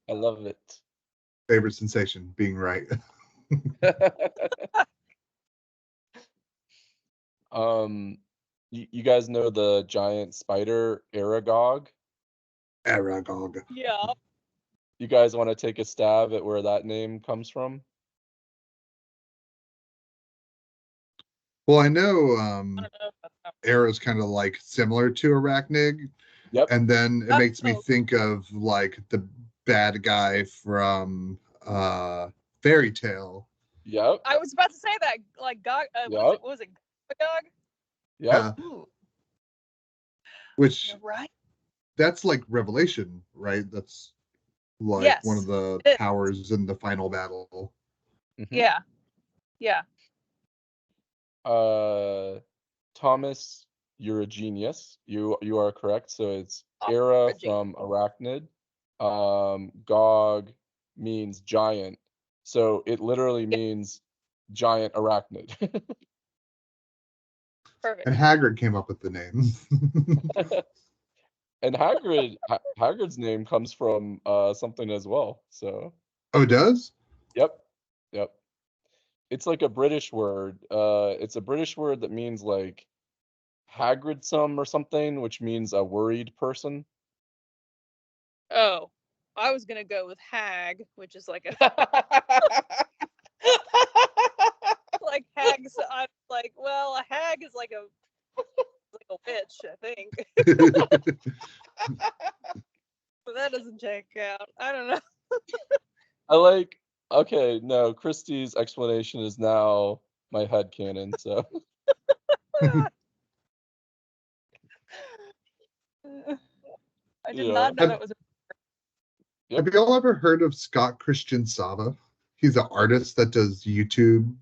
I love it. Favorite sensation, being right. Um, you guys know the giant spider Aragog? Aragog. Yeah. You guys want to take a stab at where that name comes from? Well, I know I don't know. Arrow's kind of like similar to Arachnid, Yep. and then it makes me Oh, think of like the bad guy from Fairy Tale. Yep. I was about to say that. Like, Gog. Yep. Was it Gog? Yep. Yeah, Ooh, which you're right. that's like Revelation, right? That's like one of Yes. the It, powers in the final battle. Hmm. yeah. Yeah. Uh, Thomas, you're a genius. You are correct. So it's Oh, Era Reggie. from Arachnid. Gog means giant. So it literally Yeah. means giant arachnid. Perfect. And Haggard came up with the name. And Hagrid's name comes from something as well. So Oh, it does? yep, yep. It's like a British word. It's a British word that means like Hagridsome or something, which means a worried person. Oh, I was gonna go with hag, which is like a like hags. I'm like, well, a hag is like a witch, I think. But that doesn't check out. I don't know. I like. Okay, no, Christie's explanation is now my headcanon. So I did yeah. not know that was. Yep. Have you all ever heard of Scott Christian Sava? He's an artist that does YouTube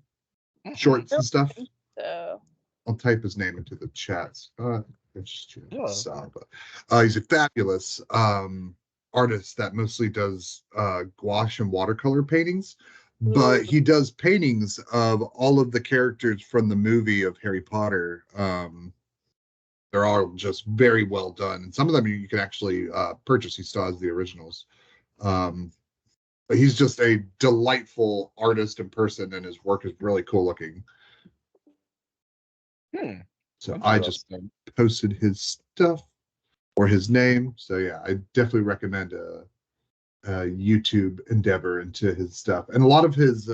shorts and stuff. So I'll type his name into the chat. Scott Christian Yeah. Sava. He's a fabulous artist that mostly does gouache and watercolor paintings, but he does paintings of all of the characters from the movie of Harry Potter. They're all just very well done, and some of them you can actually purchase. He still has the originals. But he's just a delightful artist in person, and his work is really cool looking. So I just posted his stuff or his name. So yeah, I definitely recommend a YouTube endeavor into his stuff. And a lot of his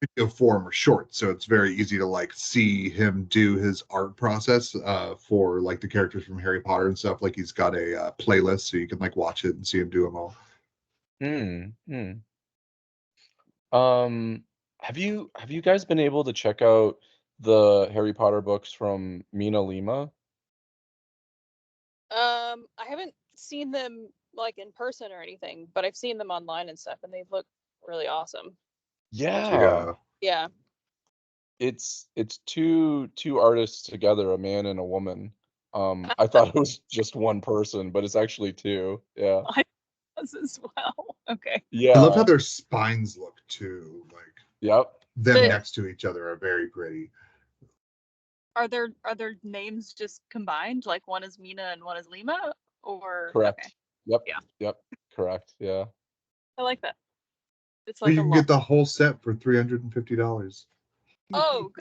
video form are short, so it's very easy to like see him do his art process for like the characters from Harry Potter and stuff. Like he's got a playlist, so you can like watch it and see him do them all. Have you guys been able to check out the Harry Potter books from Mina Lima? I haven't seen them like in person or anything, but I've seen them online and stuff, and they look really awesome. Yeah. Yeah. It's two artists together, a man and a woman. I thought it was just one person, but it's actually two. Yeah. I was as well. Okay. Yeah. I love how their spines look too. Like Yep. them They- next to each other are very pretty. Are their names just combined? Like one is Mina and one is Lima? Or Correct. Okay. Yep. Yeah. Yep. Correct. Yeah. I like that. It's Well, like you a can lot. get the whole set for $350. Oh,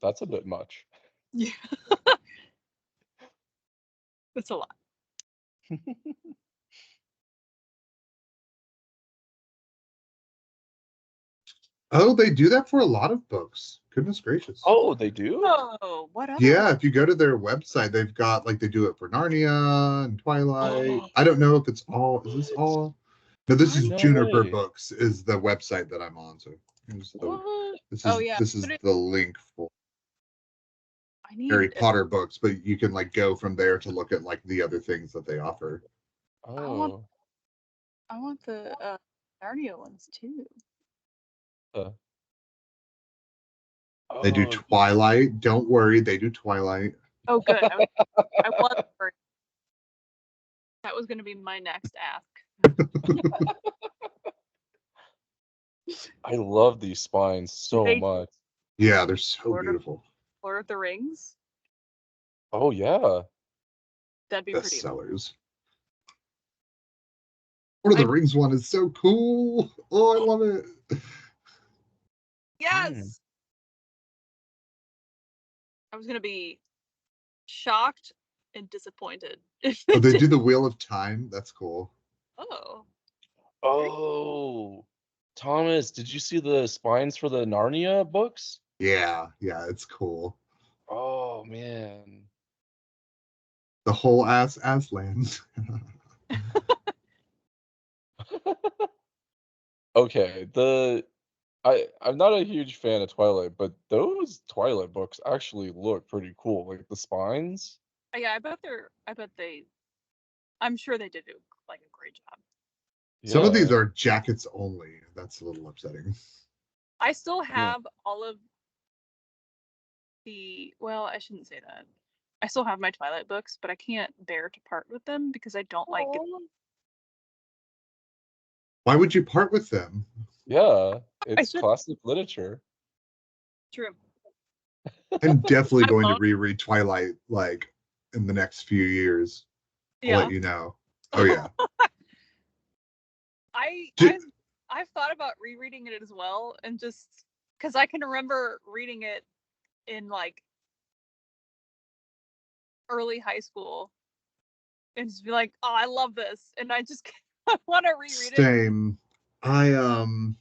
That's a bit much. yeah. That's a lot. Oh, they do that for a lot of books. Goodness gracious. Oh, they do? Oh, what else? Yeah, if you go to their website, they've got like they do it for Narnia and Twilight. Oh. I don't know if it's all. Is this all? No, this is No Juniper way. Books is the website that I'm on. So here's the, What? this is Oh, yeah. this is the link for I need Harry Potter books, but you can like go from there to look at like the other things that they offer. Oh. I want the Narnia ones too. They do Oh, Twilight. Don't worry, they do Twilight. Oh, good. I was worried. That was going to be my next ask. I love these spines so They- much. Yeah, they're so Lord of- beautiful. Lord of the Rings. Oh yeah. That'd be pretty. Bestsellers. Lord of the Rings one is so cool. Oh, I love it. Yes. I was going to be shocked and disappointed. Oh, they do the Wheel of Time. That's cool. Oh. Oh. Thomas, did you see the spines for the Narnia books? Yeah, it's cool. Oh man. The whole Aslan. Okay, I'm not a huge fan of Twilight, but those Twilight books actually look pretty cool. Like the spines. Yeah, I'm sure they did do like a great job. Some of these Yeah. are jackets only. That's a little upsetting. I still have all of well, I shouldn't say that. I still have my Twilight books, but I can't bear to part with them because I don't like it. Why would you part with them? Yeah, it's should- classic literature. True. I'm definitely I going to won't. reread Twilight like in the next few years. I'll Yeah. let you know. Oh yeah. I've thought about rereading it as well, and just because I can remember reading it in like early high school, and just be like, "Oh, I love this," and I just I want to reread it. Same. I'm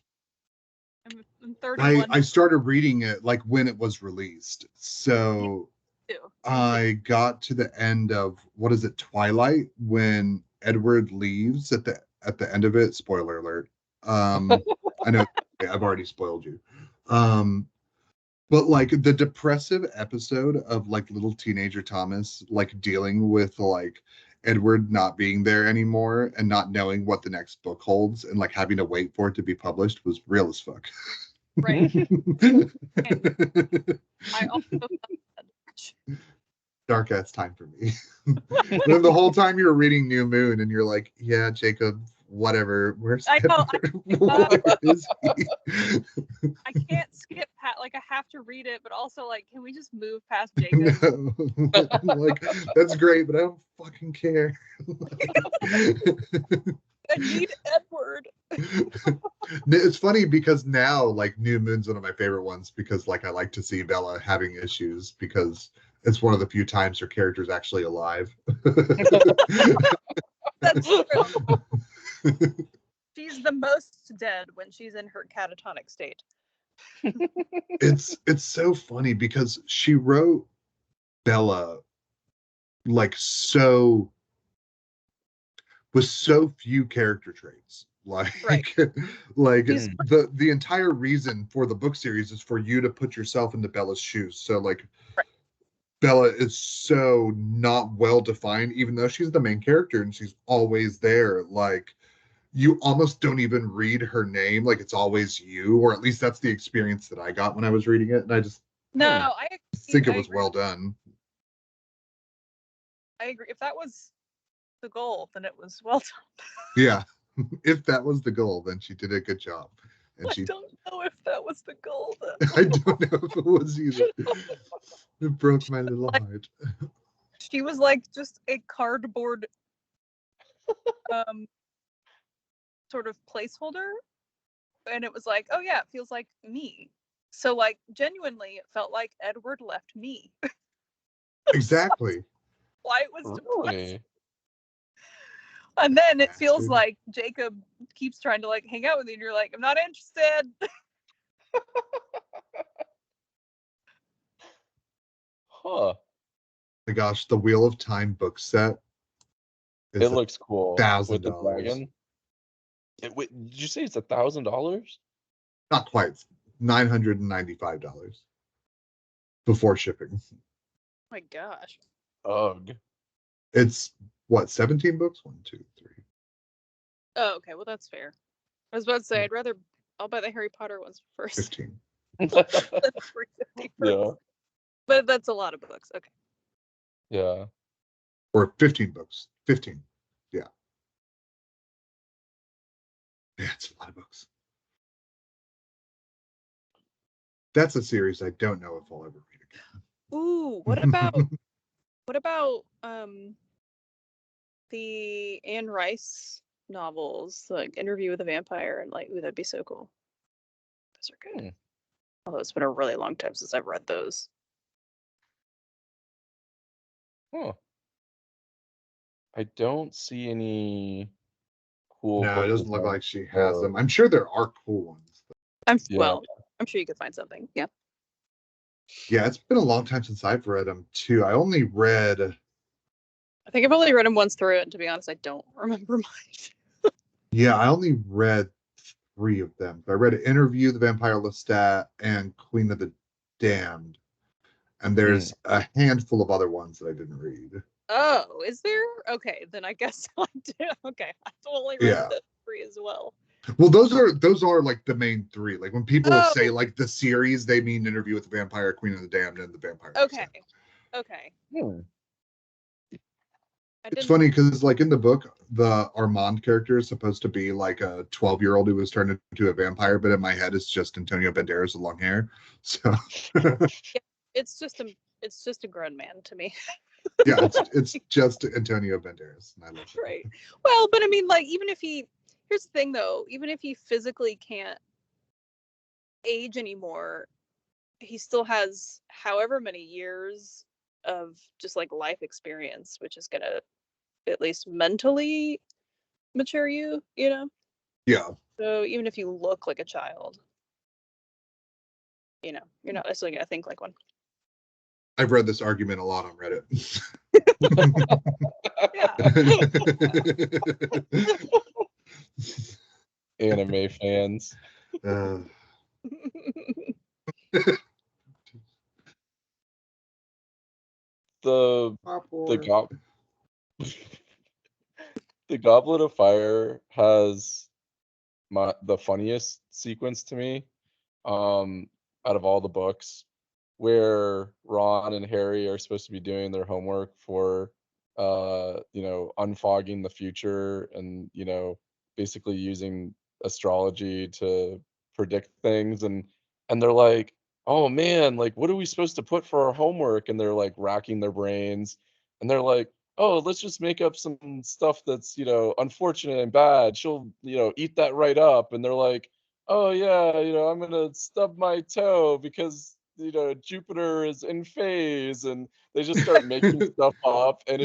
31. I started reading it like when it was released. So too. I got to the end of what is it, Twilight, when Edward leaves at the end of it. Spoiler alert. I know I've already spoiled you. But like the depressive episode of like little teenager Thomas like dealing with like Edward not being there anymore and not knowing what the next book holds and like having to wait for it to be published was real as fuck. Right. I also thought that. Dark ass time for me. Then the whole time you're reading New Moon and you're like, yeah, Jacob, whatever. Where's I know, Edward? Where is he? I can't skip like I have to read it, but also like, can we just move past Jacob? No. Like, that's great, but I don't fucking care. I need Edward. It's funny because now like New Moon's one of my favorite ones because like I like to see Bella having issues because it's one of the few times her character's actually alive. That's true. She's the most dead when she's in her catatonic state. It's so funny because she wrote Bella like so with so few character traits. Like Right. like She's- the entire reason for the book series is for you to put yourself into Bella's shoes. So like Right. Bella is so not well defined, even though she's the main character and she's always there. Like you almost don't even read her name, like it's always you, or at least that's the experience that I got when I was reading it. And I just No, I think it I was agree. well done. I agree. If that was the goal, then it was well done. Yeah. If that was the goal, then she did a good job. And I she don't know if that was the goal then. I don't know if it was either. It broke my little heart. She was like just a cardboard sort of placeholder. And it was like, oh yeah, it feels like me. So like genuinely it felt like Edward left me. Exactly. Why it was depressing. Really? And then it feels Bastard. like Jacob keeps trying to like hang out with you and you're like, I'm not interested. Huh. My gosh, the Wheel of Time book set It is looks cool. With the $1,000. dragon. Wait, did you say it's $1,000? not quite $995 before shipping. Oh my gosh. Ugh. It's what 17 books? 1, 2, 3. Oh, okay. Well, that's fair. I was about to say, I'll buy the Harry Potter ones first. 15. That's $350 first. Yeah. But that's a lot of books. Okay. Yeah. Or 15 books. 15. Yeah. Yeah, it's a lot of books. That's a series I don't know if I'll ever read again. Ooh, what about the Anne Rice novels, like Interview with a Vampire, and like, ooh, that'd be so cool. Those are good. Although it's been a really long time since I've read those. Huh. I don't see any cool No, book it doesn't look design like she has for- them. I'm sure there are cool ones. Yeah. I'm sure you could find something. Yeah. Yeah, it's been a long time since I've read them too. I only read I think I've only read them once through it, and to be honest, I don't remember much. I only read 3 of them. I read Interview, The Vampire Lestat, and Queen of the Damned. And there's a handful of other ones that I didn't read. Oh, is there? Okay, then I guess I did. Okay, I've only read Yeah. the 3 as well. Well, those are like the main 3. Like when people Oh. say like the series, they mean Interview with the Vampire, Queen of the Damned, and The Vampire Okay. Lestat. Okay. Hmm. It's funny because like in the book, the Armand character is supposed to be like a 12-year-old who was turned into a vampire, but in my head it's just Antonio Banderas with long hair. So It's just a grown man to me. yeah, it's just Antonio Banderas. And I love it. Right. Well, but I mean, like, here's the thing though, even if he physically can't age anymore, he still has however many years of just like life experience, which is gonna at least mentally mature you, you know? Yeah. So even if you look like a child, you know, you're not necessarily gonna think like one. I've read this argument a lot on Reddit. Yeah. Anime fans. the Popcorn. gob the Goblet of Fire has the funniest sequence to me, out of all the books, where Ron and Harry are supposed to be doing their homework for, unfogging the future and, basically using astrology to predict things, and they're like, "Oh man, like what are we supposed to put for our homework?" And they're like racking their brains, and they're like, "Oh, let's just make up some stuff that's, unfortunate and bad. She'll, eat that right up." And they're like, "Oh yeah, I'm gonna stub my toe because, Jupiter is in phase," and they just start making stuff up, and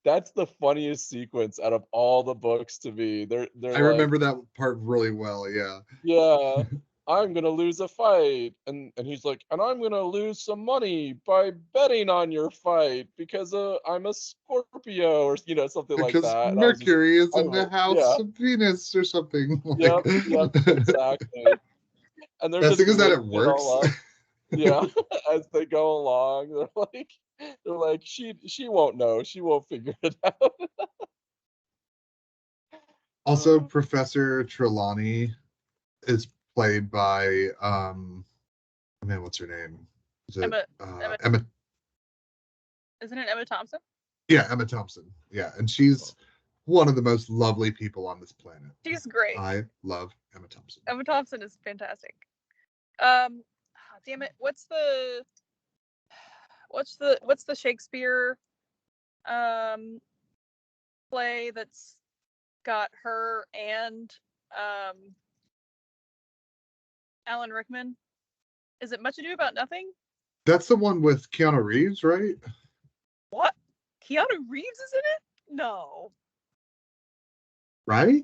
that's the funniest sequence out of all the books to me. They're I like, remember that part really well. Yeah. "Yeah, I'm gonna lose a fight," and he's like, "And I'm gonna lose some money by betting on your fight because I'm a Scorpio," or something like Because that. And I was just, Mercury is I in the was, yeah, house of Venus or something. Like, yep, yep, exactly. And they're best thing just is that making it it works. all up. Yeah, as they go along, they're like, she won't know, she won't figure it out. Also, Uh, Professor Trelawney is played by man, what's her name? Is it Emma, Emma? isn't it Emma Thompson? Yeah, Emma Thompson. Yeah, and she's one of the most lovely people on this planet. She's great. I love Emma Thompson. Emma Thompson is fantastic. Damn it, what's the Shakespeare play that's got her and Alan Rickman? Is it Much Ado About Nothing? That's the one with Keanu Reeves, right? What? Keanu Reeves is in it? No. Right?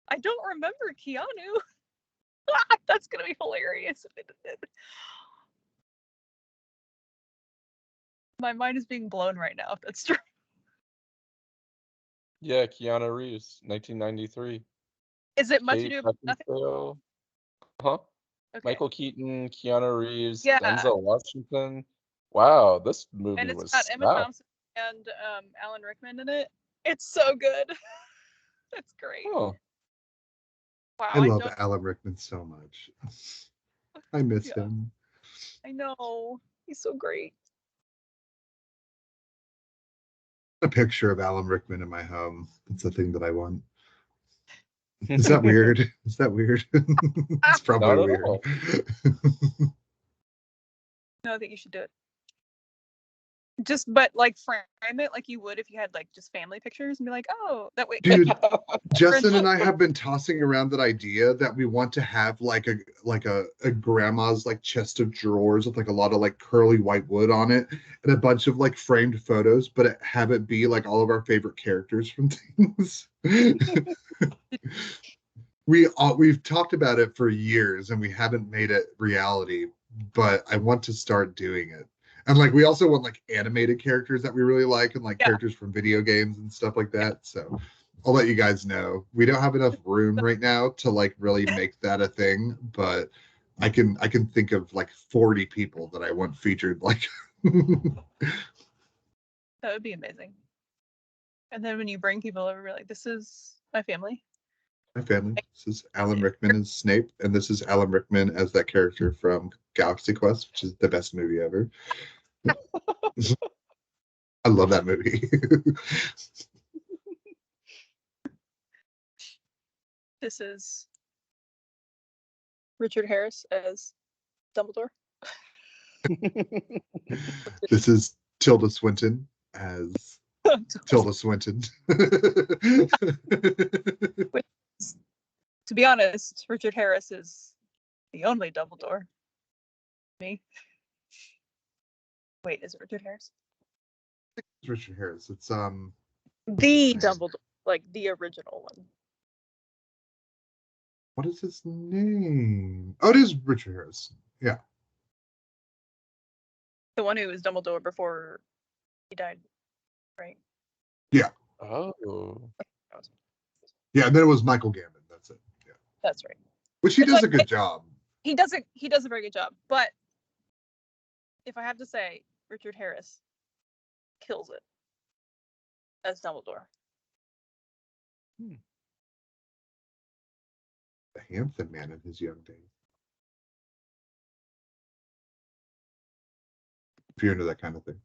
I don't remember Keanu. That's gonna be hilarious if it did. My mind is being blown right now if that's true. yeah, Keanu Reeves, 1993. Is it Much Kate Ado About Nothing? Beckinsale, huh? Okay. Michael Keaton, Keanu Reeves, Yeah. Denzel Washington. Wow, this And movie it's was got Emma stacked. Thompson and Alan Rickman in it. It's so good. It's great. Oh, Wow, I love don't Alan Rickman so much. I miss yeah, him. I know. He's so great. A picture of Alan Rickman in my home. That's the thing that I want. Is that weird? Is that weird? It's probably not at weird. all. No, I think you should do it. Just, but like frame it like you would if you had like just family pictures and be like, oh, that way. Dude, Justin and I have been tossing around that idea that we want to have like a grandma's like chest of drawers with like a lot of like curly white wood on it and a bunch of like framed photos, but have it be like all of our favorite characters from things. We've talked about it for years and we haven't made it reality, but I want to start doing it. And like we also want like animated characters that we really like and like Yeah. characters from video games and stuff like that. So I'll let you guys know. We don't have enough room right now to like really make that a thing, but I can think of like 40 people that I want featured like That would be amazing. And then when you bring people over, you're like, this is my family. my family. This is Alan Rickman as Snape, and this is Alan Rickman as that character from Galaxy Quest, which is the best movie ever. I love that movie. This is Richard Harris as Dumbledore. This is Tilda Swinton as Tilda Swinton. To be honest, Richard Harris is the only Dumbledore. Me. Wait, is it Richard Harris? It's Richard Harris. It's The name? Dumbledore, like the original one. What is his name? Oh, it is Richard Harris. Yeah. The one who was Dumbledore before he died, right? Yeah. Oh, Yeah, and then it was Michael Gambon. That's it. Yeah. That's right. Which he It's does like- a good job. He does a very good job. But if I have to say, Richard Harris kills it as Dumbledore. The Hampton man in his young days. If you're into that kind of thing.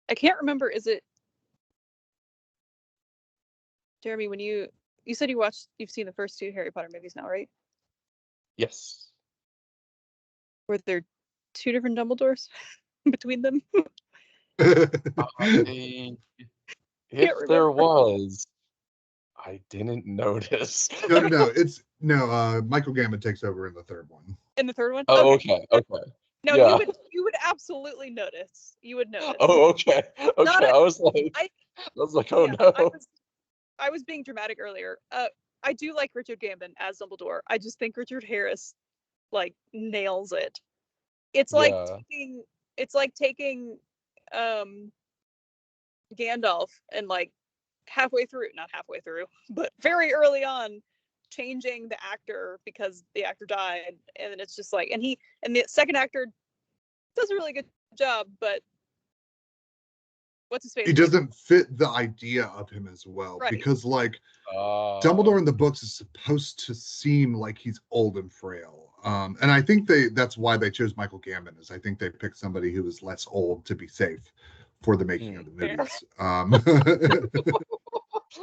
I can't remember. Is it Jeremy? When you said you've seen the first 2 Harry Potter movies now, right? Yes. Were there 2 different Dumbledores between them? If there was, I didn't notice. No. It's Michael Gambon takes over in the third one. In the third one? Oh, okay. No, Yeah. you would absolutely notice. You would notice. Oh, okay. Not a- I was like, oh Yeah, no. I was being dramatic earlier. I do like Richard Gambon as Dumbledore. I just think Richard Harris like nails it. It's like taking Gandalf and like not halfway through, but very early on changing the actor because the actor died, and then it's just like and the second actor does a really good job, but what's his face? He doesn't fit the idea of him as well, Right. because like Dumbledore in the books is supposed to seem like he's old and frail, and I think that's why they chose Michael Gambon. Is I think they picked somebody who was less old to be safe for the making of the movies.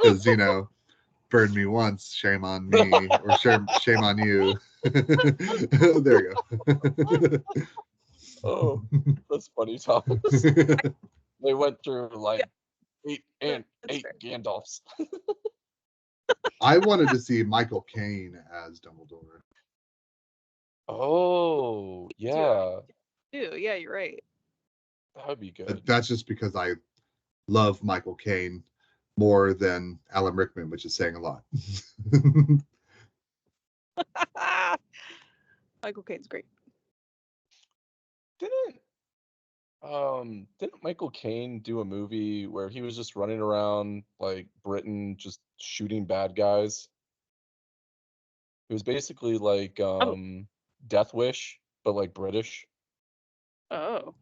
Because burn me once, shame on me, or shame on you. There you go. Oh, that's funny, Thomas. They went through like eight Gandalfs. I wanted to see Michael Caine as Dumbledore. Oh, yeah. Yeah, you're right. That would be good. That's just because I love Michael Caine more than Alan Rickman, which is saying a lot. Michael Caine's great. Didn't Michael Caine do a movie where he was just running around like Britain just shooting bad guys? It was basically like Death Wish, but like British. Oh.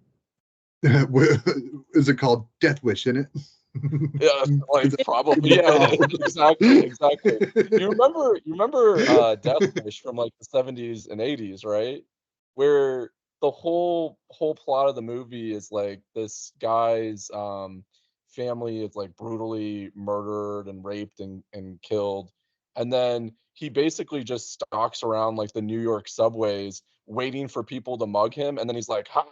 Is it called Death Wish, isn't it? Yeah, like probably. Yeah, exactly. You remember Death Wish from like the 70s and 80s, right? Where the whole plot of the movie is like this guy's family is like brutally murdered and raped and killed. And then he basically just stalks around like the New York subways waiting for people to mug him, and then he's like, ha,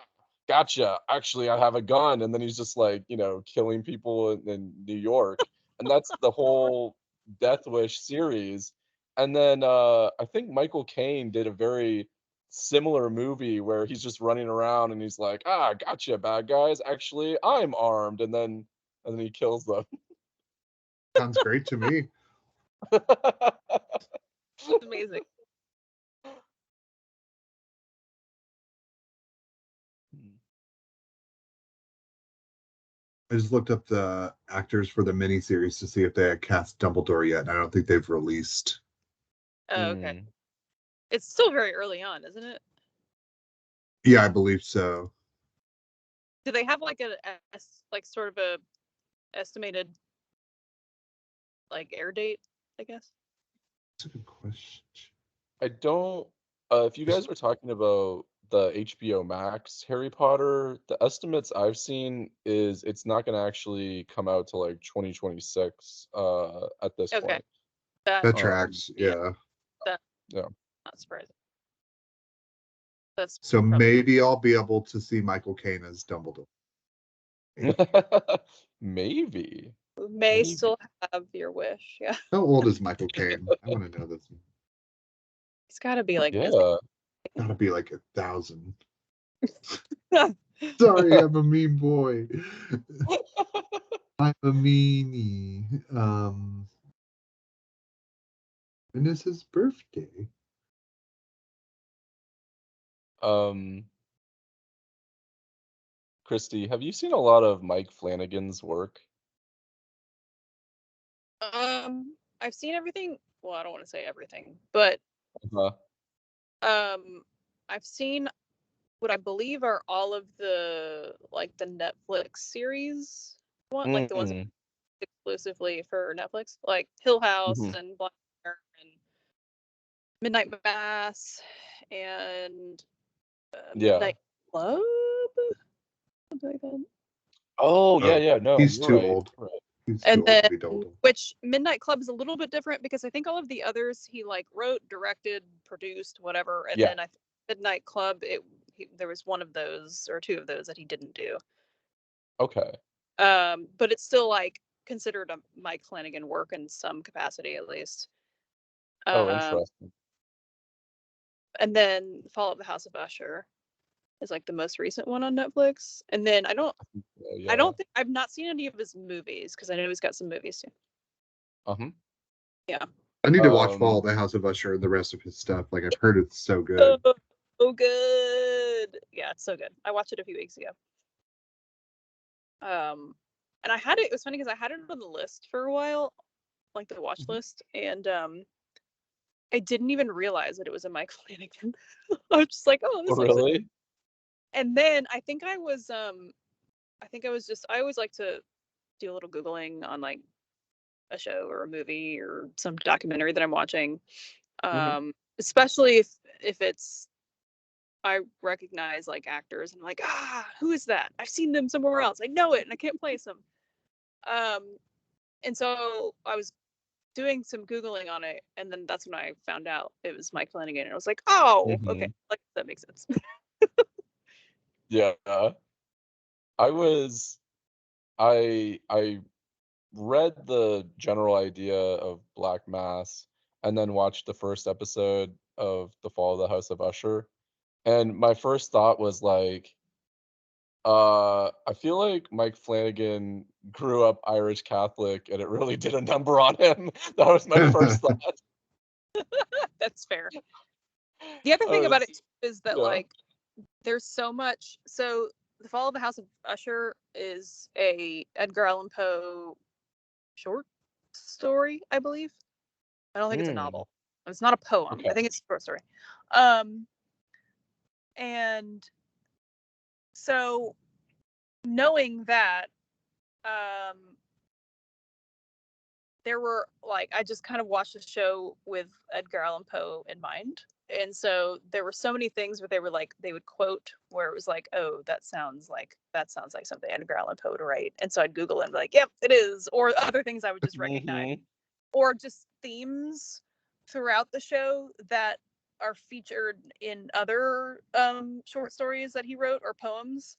gotcha, actually I have a gun, and then he's just like, killing people in New York. And that's the whole Death Wish series. And then I think Michael Caine did a very similar movie where he's just running around and he's like, gotcha, bad guys, actually I'm armed, and then he kills them. Sounds great to me. It's amazing. I just looked up the actors for the miniseries to see if they had cast Dumbledore yet, and I don't think they've released. Oh, okay. It's still very early on, isn't it? Yeah, I believe so. Do they have like sort of a estimated like air date, I guess? That's a good question. I don't. If you guys were talking about the HBO Max Harry Potter, the estimates I've seen is it's not going to actually come out till like 2026 at this point. That tracks, yeah. Yeah. Not surprising. So maybe I'll be able to see Michael Caine as Dumbledore. Maybe. May still have your wish, yeah. How old is Michael Caine? I want to know this. He's got to be like gotta be like 1,000. Sorry, I'm a mean boy. I'm a meanie. When is his birthday? Christy, have you seen a lot of Mike Flanagan's work? I've seen everything. Well, I don't want to say everything, but I've seen what I believe are all of the the Netflix series like the ones Mm, exclusively for Netflix, like Hill House mhm. and Black Mirror and Midnight Mass and Yeah. Midnight Club, something like that. Oh, yeah, Oh, yeah. No, he's you're too right. old. You're right. He's And too old then, to be told. which Midnight Club is a little bit different because I think all of the others he like wrote, directed, produced, whatever. And Yeah. then Midnight Club, there was one of those or two of those that he didn't do. Okay. But it's still like considered a Mike Flanagan work in some capacity at least. Oh, Um, interesting. and then Fall of the House of Usher is like the most recent one on Netflix. And then I Yeah. don't think I've not seen any of his movies because I know he's got some movies too. Uh-huh. Yeah. I need to watch Um, Fall of the House of Usher and the rest of his stuff. Like I've heard it's so So, good. so good. Yeah, it's so good. I watched it a few weeks ago. And I had it was funny because I had it on the list for a while, like the watch Mhm. list, and I didn't even realize that it was a Mike Flanagan. I was just like, oh, Oh, this looks like. really? And then I always like to do a little Googling on like a show or a movie or some documentary that I'm watching. Hmm. Especially if it's I recognize like actors and I'm like, who is that? I've seen them somewhere else. I know it and I can't place them. Um, and so I was doing some Googling on it, and then that's when I found out it was Mike Flanagan. And I was like, oh, okay, Hmm. like that makes sense. Yeah. I was I read the general idea of Black Mass and then watched the first episode of The Fall of the House of Usher. And my first thought was like, I feel like Mike Flanagan grew up Irish Catholic and it really did a number on him. That was my first thought. That's fair. The other thing about it Was, is that yeah. like there's so much. So the Fall of the House of Usher is a Edgar Allan Poe short story, I believe. I don't think it's a Mm, novel. It's not a poem. okay. I think it's a short story. Um, and so knowing that, um, there were like I just kind of watched the show with Edgar Allan Poe in mind. And so there were so many things where they would quote where it was like, oh, that sounds like something Edgar Allan Poe would write. And so I'd Google it and be like, yep, it is. Or other things I would just recognize. Hmm. Or just themes throughout the show that are featured in other short stories that he wrote or poems.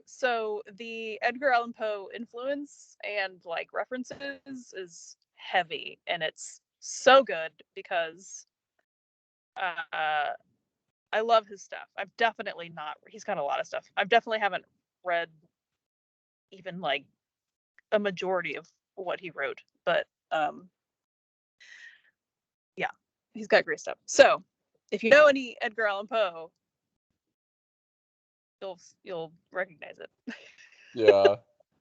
So the Edgar Allan Poe influence and like references is heavy, and it's so good because uh, I love his stuff. I've definitely not. He's got a lot of stuff. I definitely haven't read even like a majority of what he wrote, but yeah, he's got great stuff. So if you know any Edgar Allan Poe, you'll recognize it. Yeah.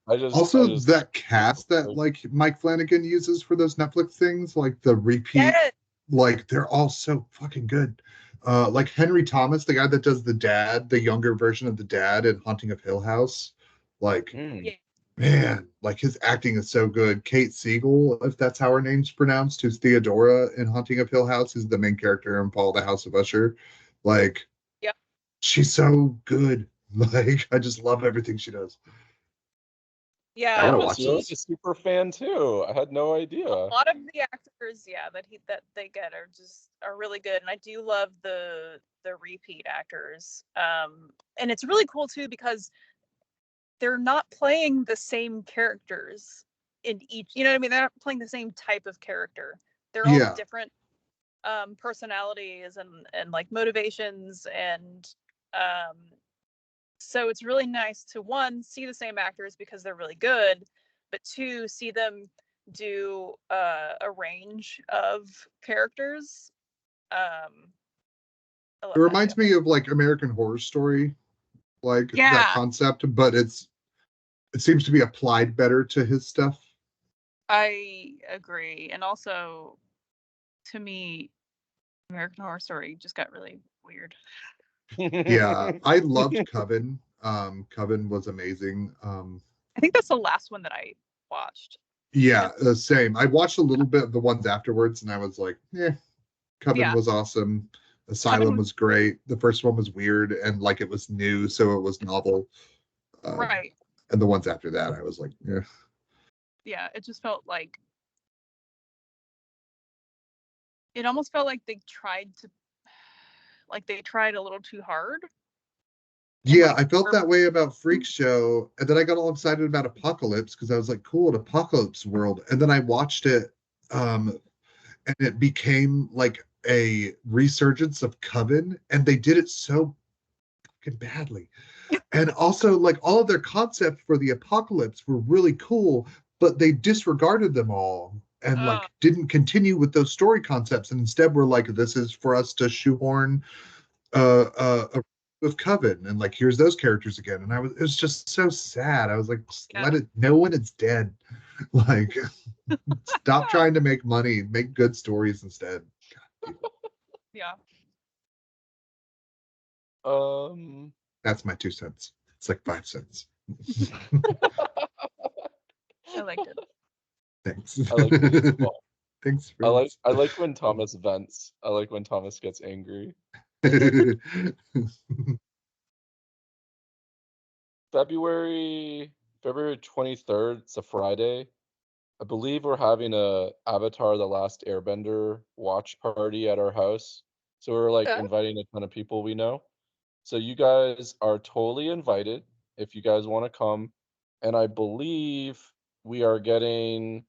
I Also, just that cast that like Mike Flanagan uses for those Netflix things, like the repeat, Yes. like they're all so fucking good. Like Henry Thomas, the guy that does the dad, the younger version of the dad in Haunting of Hill House, like Mm, Yeah. man, like his acting is so good. Kate Siegel, if that's how her name's pronounced, who's Theodora in Haunting of Hill House, is the main character in Paul the House of Usher. Like Yep. she's so good. Like I just love everything she does. I I Yeah. gotta was watch really this. a super fan too. I had no A idea. lot of the actors, yeah, that they get are really good, and I do love the repeat actors. And it's really cool too because they're not playing the same characters in each. You know what I mean? They're not playing the same type of character. They're all Yeah. different personalities and like motivations, and um, so it's really nice to one see the same actors because they're really good, but two see them do a range of characters. I It love that too. reminds me of like American Horror Story, like that Yeah, concept, but it seems to be applied better to his stuff. I agree. And also, to me, American Horror Story just got really weird. Yeah, I loved Coven. Coven was amazing. I think that's the last one that I watched. Yeah, same. I watched a little bit of the ones afterwards, and I was like, Coven Yeah. was awesome. Asylum was great. The first one was weird and like it was new, so it was novel. Right. And the ones after that, I was like, Yeah, it just felt like it almost felt like they tried a little too hard. Yeah, I felt that way about Freak Show, and then I got all excited about Apocalypse because I was like, cool, an Apocalypse world. And then I watched it, and it became like a resurgence of Coven, and they did it so fucking badly. And also, like all of their concepts for the Apocalypse were really cool, but they disregarded them all and like didn't continue with those story concepts, and instead were like, this is for us to shoehorn with Coven, and like here's those characters again. And it was just so sad. I was like, let it know when it's dead. Like, stop trying to make money, make good stories instead. Yeah. That's my 2 cents. It's like 5 cents. I liked it. Thanks. I like it as well. Thanks. I like when Thomas vents. I like when Thomas gets angry. February 23rd, it's a Friday. I believe we're having a Avatar: The Last Airbender watch party at our house. So we're like inviting a ton of people we know. So you guys are totally invited if you guys want to come. And I believe we are getting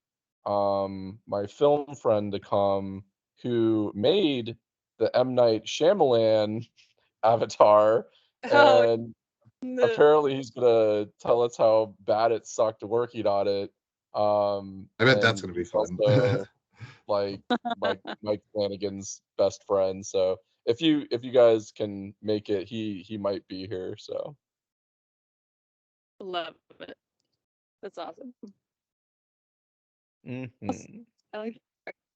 my film friend to come who made the M. Night Shyamalan Avatar. And apparently he's gonna tell us how bad it sucked working on it. I bet that's And gonna be he's fun. also like Mike Flanagan's best friend. So if you guys can make it, he might be here. So Love it. That's awesome. Mhm. I like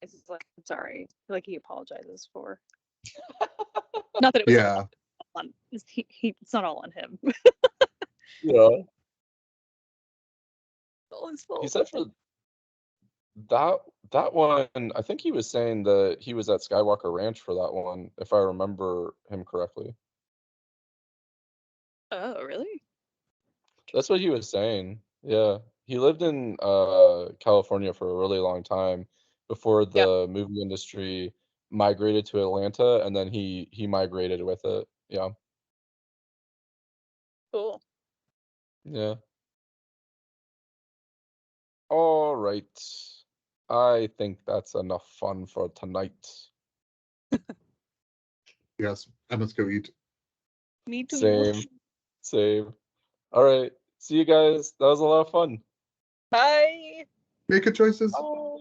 it's like I'm sorry. I feel like he apologizes for. Not that it was Yeah. on it's not all on him. Yeah. All his He fault. said for that one, I think he was saying that he was at Skywalker Ranch for that one, if I remember him correctly. Oh, really? That's what he was saying. Yeah. He lived in California for a really long time before the movie industry migrated to Atlanta, and then he migrated with it. Yeah. Cool. Yeah. All right. I think that's enough fun for tonight. Yes. I must go eat. Me too. Same. Same. All right. See you guys. That was a lot of fun. Bye. Make good choices. Bye.